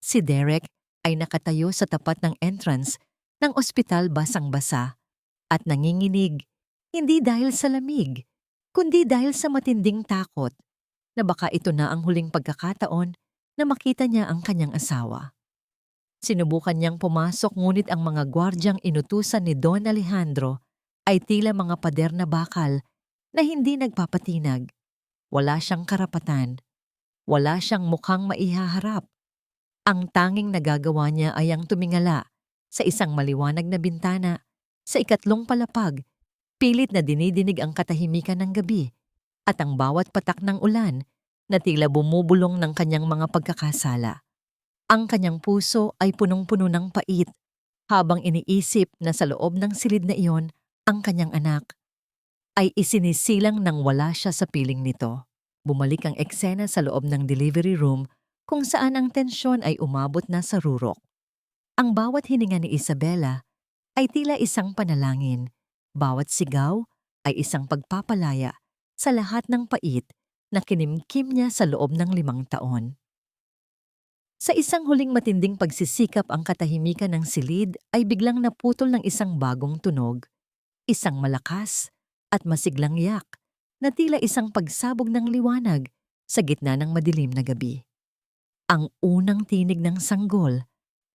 Si Derek ay nakatayo sa tapat ng entrance ng ospital, basang-basa at nanginginig, hindi dahil sa lamig, kundi dahil sa matinding takot na baka ito na ang huling pagkakataon na makita niya ang kanyang asawa. Sinubukan niyang pumasok, ngunit ang mga gwardyang inutusan ni Don Alejandro ay tila mga pader na bakal na hindi nagpapatinag. Wala siyang karapatan. Wala siyang mukhang maihaharap. Ang tanging nagagawa niya ay ang tumingala sa isang maliwanag na bintana sa ikatlong palapag, pilit na dinidinig ang katahimikan ng gabi at ang bawat patak ng ulan na tila bumubulong ng kanyang mga pagkakasala. Ang kanyang puso ay punong-puno ng pait habang iniisip na sa loob ng silid na iyon ang kanyang anak ay isinisilang nang wala siya sa piling nito. Bumalik ang eksena sa loob ng delivery room kung saan ang tensyon ay umabot na sa rurok. Ang bawat hininga ni Isabela ay tila isang panalangin. Bawat sigaw ay isang pagpapalaya sa lahat ng pait na kinimkim niya sa loob ng 5 taon. Sa isang huling matinding pagsisikap, ang katahimikan ng silid ay biglang naputol ng isang bagong tunog, isang malakas at masiglang yak na tila isang pagsabog ng liwanag sa gitna ng madilim na gabi. Ang unang tinig ng sanggol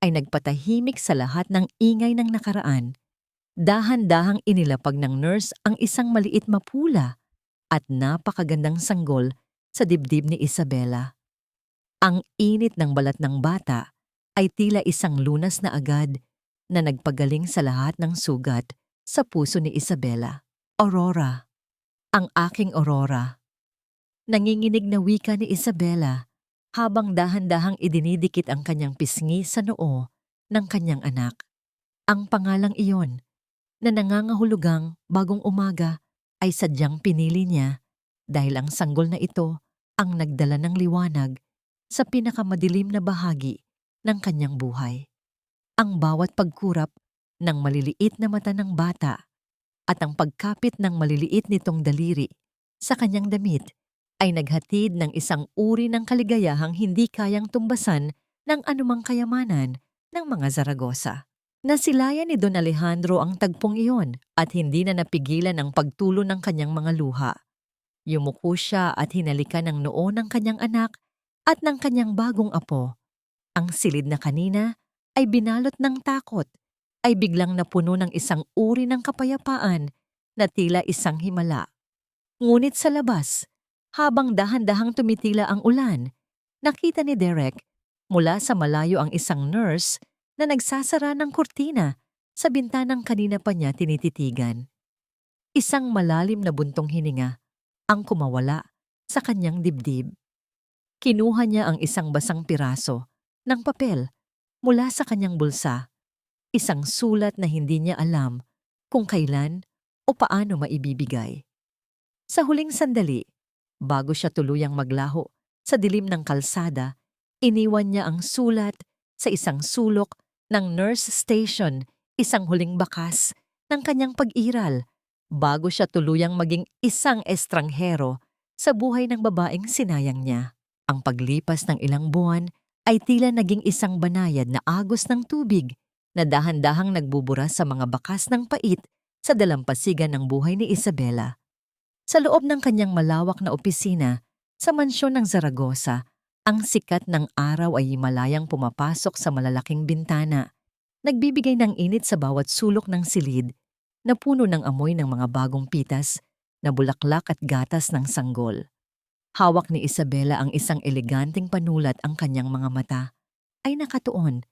ay nagpatahimik sa lahat ng ingay ng nakaraan. Dahan-dahang inilapag ng nurse ang isang maliit, mapula at napakagandang sanggol sa dibdib ni Isabela. Ang init ng balat ng bata ay tila isang lunas na agad na nagpagaling sa lahat ng sugat sa puso ni Isabela. Aurora, ang aking Aurora. Nanginginig na wika ni Isabela habang dahan-dahang idinidikit ang kanyang pisngi sa noo ng kanyang anak. Ang pangalang iyon na nangangahulugang bagong umaga ay sadyang pinili niya dahil ang sanggol na ito ang nagdala ng liwanag sa pinakamadilim na bahagi ng kanyang buhay. Ang bawat pagkurap ng maliliit na mata ng bata at ang pagkapit ng maliliit nitong daliri sa kanyang damit ay naghatid ng isang uri ng kaligayahang hindi kayang tumbasan ng anumang kayamanan ng mga Zaragoza. Nasilayan ni Don Alejandro ang tagpong iyon at hindi na napigilan ang pagtulo ng kanyang mga luha. Yumuko siya at hinalikan ng noo ng kanyang anak at ng kanyang bagong apo. Ang silid na kanina ay binalot ng takot, ay biglang napuno ng isang uri ng kapayapaan na tila isang himala. Ngunit sa labas, habang dahan-dahang tumitila ang ulan, nakita ni Derek mula sa malayo ang isang nurse na nagsasara ng kurtina sa bintanang kanina pa niya tinititigan. Isang malalim na buntong hininga ang kumawala sa kanyang dibdib. Kinuha niya ang isang basang piraso ng papel mula sa kanyang bulsa, isang sulat na hindi niya alam kung kailan o paano maibibigay. Sa huling sandali, bago siya tuluyang maglaho sa dilim ng kalsada, iniwan niya ang sulat sa isang sulok ng nurse station, isang huling bakas ng kanyang pag-iral bago siya tuluyang maging isang estranghero sa buhay ng babaeng sinayang niya. Ang paglipas ng ilang buwan ay tila naging isang banayad na agos ng tubig na dahan-dahang nagbubura sa mga bakas ng pait sa dalampasigan ng buhay ni Isabela. Sa loob ng kanyang malawak na opisina sa mansyon ng Zaragoza, ang sikat ng araw ay himalayang pumapasok sa malalaking bintana, nagbibigay ng init sa bawat sulok ng silid na puno ng amoy ng mga bagong pitas na bulaklak at gatas ng sanggol. Hawak ni Isabela ang isang eleganteng panulat, ang kanyang mga mata ay nakatuon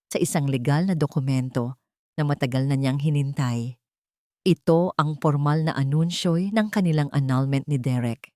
sa isang legal na dokumento na matagal na niyang hinintay. Ito ang formal na anunsyo'y ng kanilang annulment ni Derek.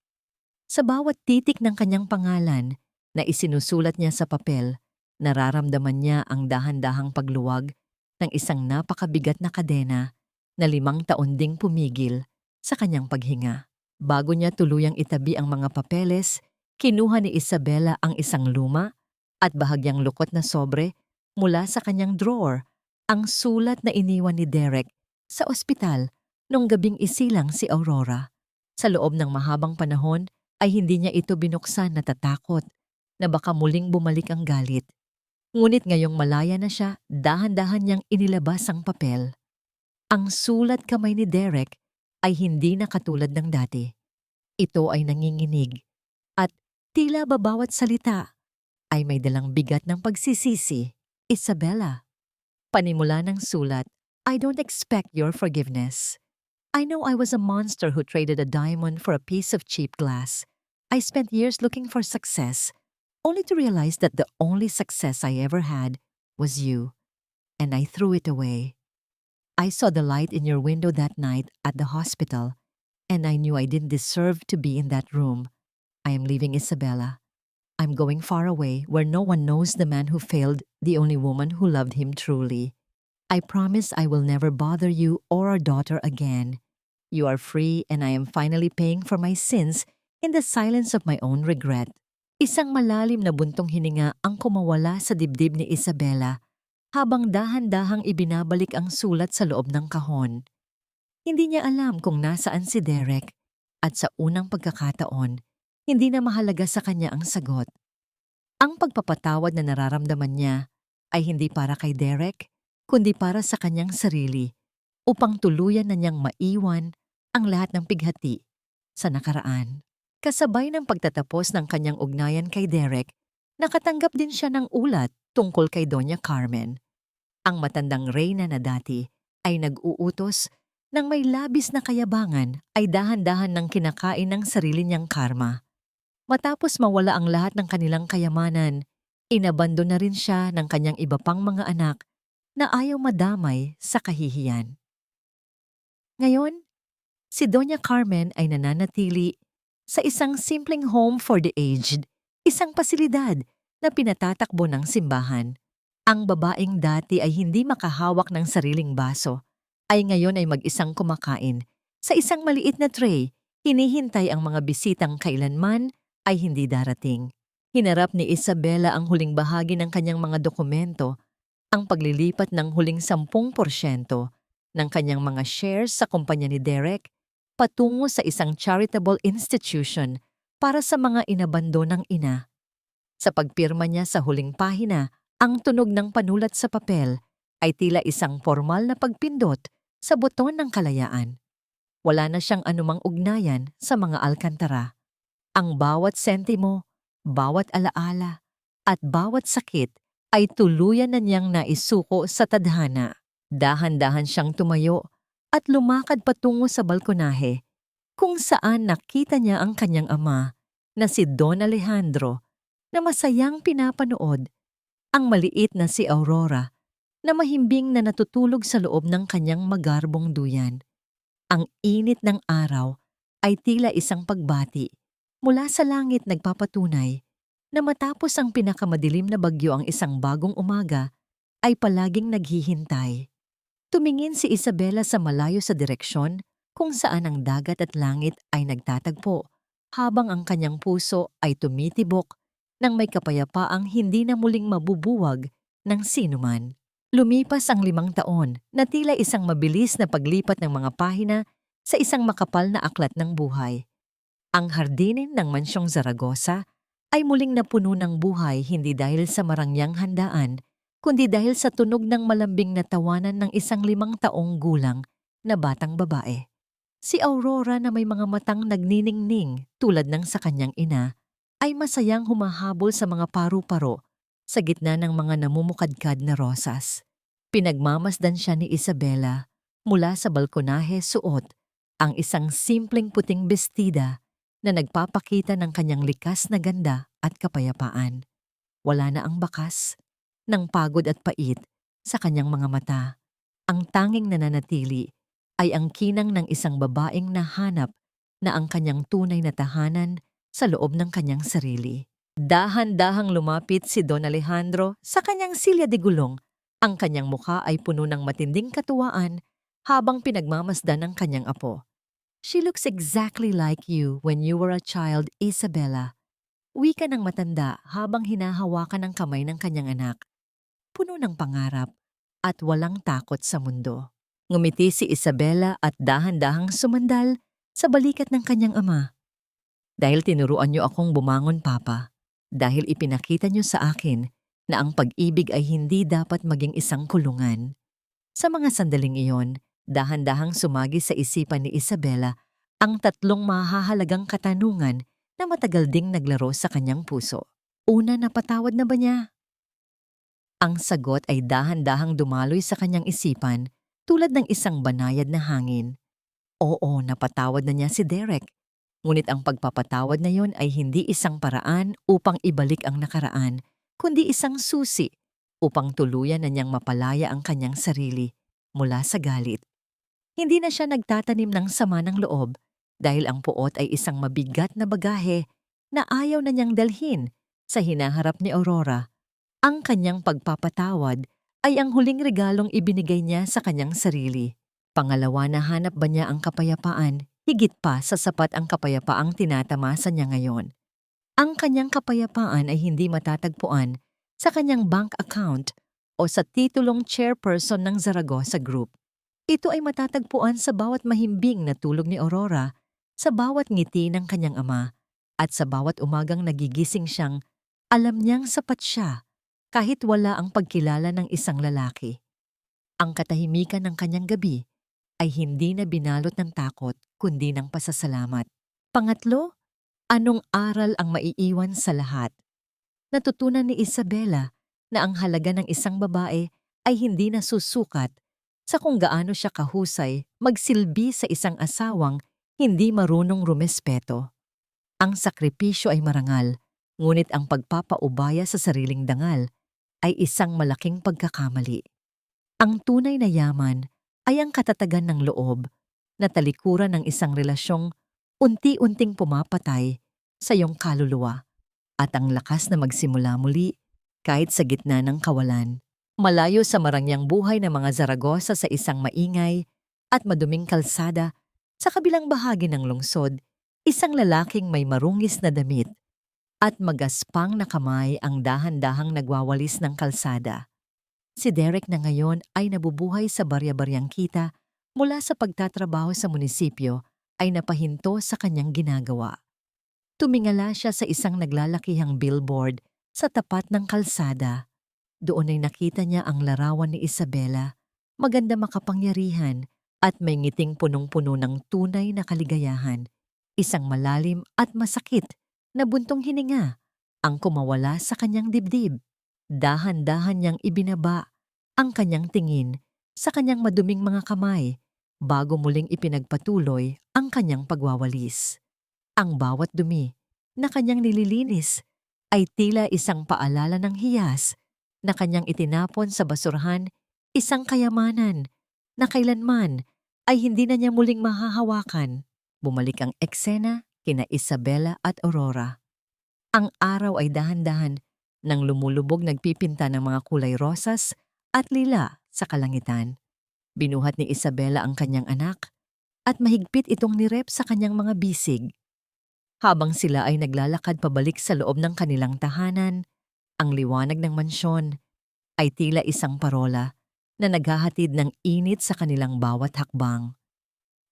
Sa bawat titik ng kanyang pangalan na isinusulat niya sa papel, nararamdaman niya ang dahan-dahang pagluwag ng isang napakabigat na kadena na 5 taon ding pumigil sa kanyang paghinga. Bago niya tuluyang itabi ang mga papeles, kinuha ni Isabela ang isang luma at bahagyang lukot na sobre mula sa kanyang drawer, ang sulat na iniwan ni Derek sa ospital nung gabing isilang si Aurora. Sa loob ng mahabang panahon ay hindi niya ito binuksan, natatakot na baka muling bumalik ang galit. Ngunit ngayong malaya na siya, dahan-dahan niyang inilabas ang papel. Ang sulat kamay ni Derek ay hindi na katulad ng dati. Ito ay nanginginig at tila ba bawat salita ay may dalang bigat ng pagsisisi. Isabela. Panimula ng sulat, I don't expect your forgiveness. I know I was a monster who traded a diamond for a piece of cheap glass. I spent years looking for success, only to realize that the only success I ever had was you, and I threw it away. I saw the light in your window that night at the hospital, and I knew I didn't deserve to be in that room. I am leaving Isabela. I'm going far away where no one knows the man who failed the only woman who loved him truly. I promise I will never bother you or our daughter again. You are free and I am finally paying for my sins in the silence of my own regret. Isang malalim na buntong hininga ang kumawala sa dibdib ni Isabela habang dahan-dahang ibinabalik ang sulat sa loob ng kahon. Hindi niya alam kung nasaan si Derek at sa unang pagkakataon, hindi na mahalaga sa kanya ang sagot. Ang pagpapatawad na nararamdaman niya ay hindi para kay Derek, kundi para sa kanyang sarili, upang tuluyan na niyang maiwan ang lahat ng pighati sa nakaraan. Kasabay ng pagtatapos ng kanyang ugnayan kay Derek, nakatanggap din siya ng ulat tungkol kay Doña Carmen. Ang matandang reyna na dati ay nag-uutos ng may labis na kayabangan ay dahan-dahan ng kinakain ng sarili niyang karma. Matapos mawala ang lahat ng kanilang kayamanan, inabando na rin siya ng kanyang iba pang mga anak na ayaw madamay sa kahihiyan. Ngayon, si Doña Carmen ay nananatili sa isang simpleng home for the aged, isang pasilidad na pinatatakbo ng simbahan. Ang babaeng dati ay hindi makahawak ng sariling baso, ay ngayon ay mag-isang kumakain sa isang maliit na tray, hinihintay ang mga bisitang kailanman ay hindi darating. Hinarap ni Isabela ang huling bahagi ng kanyang mga dokumento, ang paglilipat ng huling 10% ng kanyang mga shares sa kumpanya ni Derek patungo sa isang charitable institution para sa mga inabandonang ina. Sa pagpirma niya sa huling pahina, ang tunog ng panulat sa papel ay tila isang formal na pagpindot sa buton ng kalayaan. Wala na siyang anumang ugnayan sa mga alkantara. Ang bawat sentimo, bawat alaala, at bawat sakit ay tuluyan na niyang naisuko sa tadhana. Dahan-dahan siyang tumayo at lumakad patungo sa balkonahe kung saan nakita niya ang kanyang ama na si Don Alejandro na masayang pinapanood ang maliit na si Aurora na mahimbing na natutulog sa loob ng kanyang magarbong duyan. Ang init ng araw ay tila isang pagbati mula sa langit nagpapatunay na matapos ang pinakamadilim na bagyo ang isang bagong umaga ay palaging naghihintay. Tumingin si Isabela sa malayo sa direksyon kung saan ang dagat at langit ay nagtatagpo habang ang kanyang puso ay tumitibok nang may kapayapaang hindi na muling mabubuwag ng sinuman. Lumipas ang 5 taon na tila isang mabilis na paglipat ng mga pahina sa isang makapal na aklat ng buhay. Ang hardinin ng Mansyong Zaragoza ay muling napuno ng buhay hindi dahil sa marangyang handaan, kundi dahil sa tunog ng malambing na tawanan ng isang 5 taong gulang na batang babae. Si Aurora na may mga matang nagniningning tulad ng sa kanyang ina, ay masayang humahabol sa mga paru-paro sa gitna ng mga namumukadkad na rosas. Pinagmamasdan siya ni Isabela mula sa balkonahe suot ang isang simpleng puting bestida na nagpapakita ng kanyang likas na ganda at kapayapaan. Wala na ang bakas ng pagod at pait sa kanyang mga mata. Ang tanging nananatili ay ang kinang ng isang babaeng nahanap na ang kanyang tunay na tahanan sa loob ng kanyang sarili. Dahan-dahang lumapit si Don Alejandro sa kanyang silya de gulong. Ang kanyang mukha ay puno ng matinding katuwaan habang pinagmamasdan ng kanyang apo. "She looks exactly like you when you were a child, Isabela." Wika ng matanda habang hinahawakan ang kamay ng kanyang anak. Puno ng pangarap at walang takot sa mundo. Ngumiti si Isabela at dahan-dahang sumandal sa balikat ng kanyang ama. "Dahil tinuruan niyo akong bumangon, Papa. Dahil ipinakita niyo sa akin na ang pag-ibig ay hindi dapat maging isang kulungan." Sa mga sandaling iyon, dahan-dahang sumagi sa isipan ni Isabela ang 3 mahahalagang katanungan na matagal ding naglaro sa kanyang puso. Una, napatawad na ba niya? Ang sagot ay dahan-dahang dumaloy sa kanyang isipan tulad ng isang banayad na hangin. Oo, napatawad na niya si Derek. Ngunit ang pagpapatawad na yon ay hindi isang paraan upang ibalik ang nakaraan, kundi isang susi upang tuluyan na niyang mapalaya ang kanyang sarili mula sa galit. Hindi na siya nagtatanim ng sama ng loob dahil ang puot ay isang mabigat na bagahe na ayaw na niyang dalhin sa hinaharap ni Aurora. Ang kanyang pagpapatawad ay ang huling regalong ibinigay niya sa kanyang sarili. Pangalawa, nahanap ba niya ang kapayapaan higit pa sa sapat ang kapayapaang tinatamasa niya ngayon? Ang kanyang kapayapaan ay hindi matatagpuan sa kanyang bank account o sa titulong chairperson ng Zaragoza Group. Ito ay matatagpuan sa bawat mahimbing na tulog ni Aurora, sa bawat ngiti ng kanyang ama, at sa bawat umagang nagigising siyang alam niyang sapat siya kahit wala ang pagkilala ng isang lalaki. Ang katahimikan ng kanyang gabi ay hindi na binalot ng takot kundi ng pasasalamat. Pangatlo, anong aral ang maiiwan sa lahat? Natutunan ni Isabela na ang halaga ng isang babae ay hindi nasusukat sa kung gaano siya kahusay magsilbi sa isang asawang hindi marunong rumespeto. Ang sakripisyo ay marangal, ngunit ang pagpapaubaya sa sariling dangal ay isang malaking pagkakamali. Ang tunay na yaman ay ang katatagan ng loob na talikuran ng isang relasyong unti-unting pumapatay sa iyong kaluluwa at ang lakas na magsimula muli kahit sa gitna ng kawalan. Malayo sa marangyang buhay ng mga Zaragoza sa isang maingay at maduming kalsada, sa kabilang bahagi ng lungsod, isang lalaking may marungis na damit at magaspang na kamay ang dahan-dahang nagwawalis ng kalsada. Si Derek na ngayon ay nabubuhay sa barya-baryang kita mula sa pagtatrabaho sa munisipyo ay napahinto sa kanyang ginagawa. Tumingala siya sa isang naglalakihang billboard sa tapat ng kalsada. Doon ay nakita niya ang larawan ni Isabela, maganda makapangyarihan at may ngiting punong-puno ng tunay na kaligayahan. Isang malalim at masakit na buntong hininga ang kumawala sa kanyang dibdib. Dahan-dahan niyang ibinaba ang kanyang tingin sa kanyang maduming mga kamay bago muling ipinagpatuloy ang kanyang pagwawalis. Ang bawat dumi na kanyang nililinis ay tila isang paalala ng hiyas na kanyang itinapon sa basurahan, isang kayamanan na kailanman ay hindi na niya muling mahahawakan. Bumalik ang eksena kina Isabela at Aurora. Ang araw ay dahan-dahan nang lumulubog nagpipinta ng mga kulay rosas at lila sa kalangitan. Binuhat ni Isabela ang kanyang anak at mahigpit itong nirep sa kanyang mga bisig. Habang sila ay naglalakad pabalik sa loob ng kanilang tahanan, ang liwanag ng mansyon ay tila isang parola na naghahatid ng init sa kanilang bawat hakbang.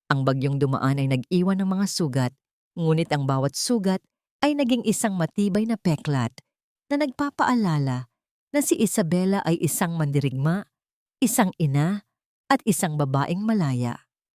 Ang bagyong dumaan ay nag-iwan ng mga sugat, ngunit ang bawat sugat ay naging isang matibay na peklat na nagpapaalala na si Isabela ay isang mandirigma, isang ina, at isang babaeng malaya.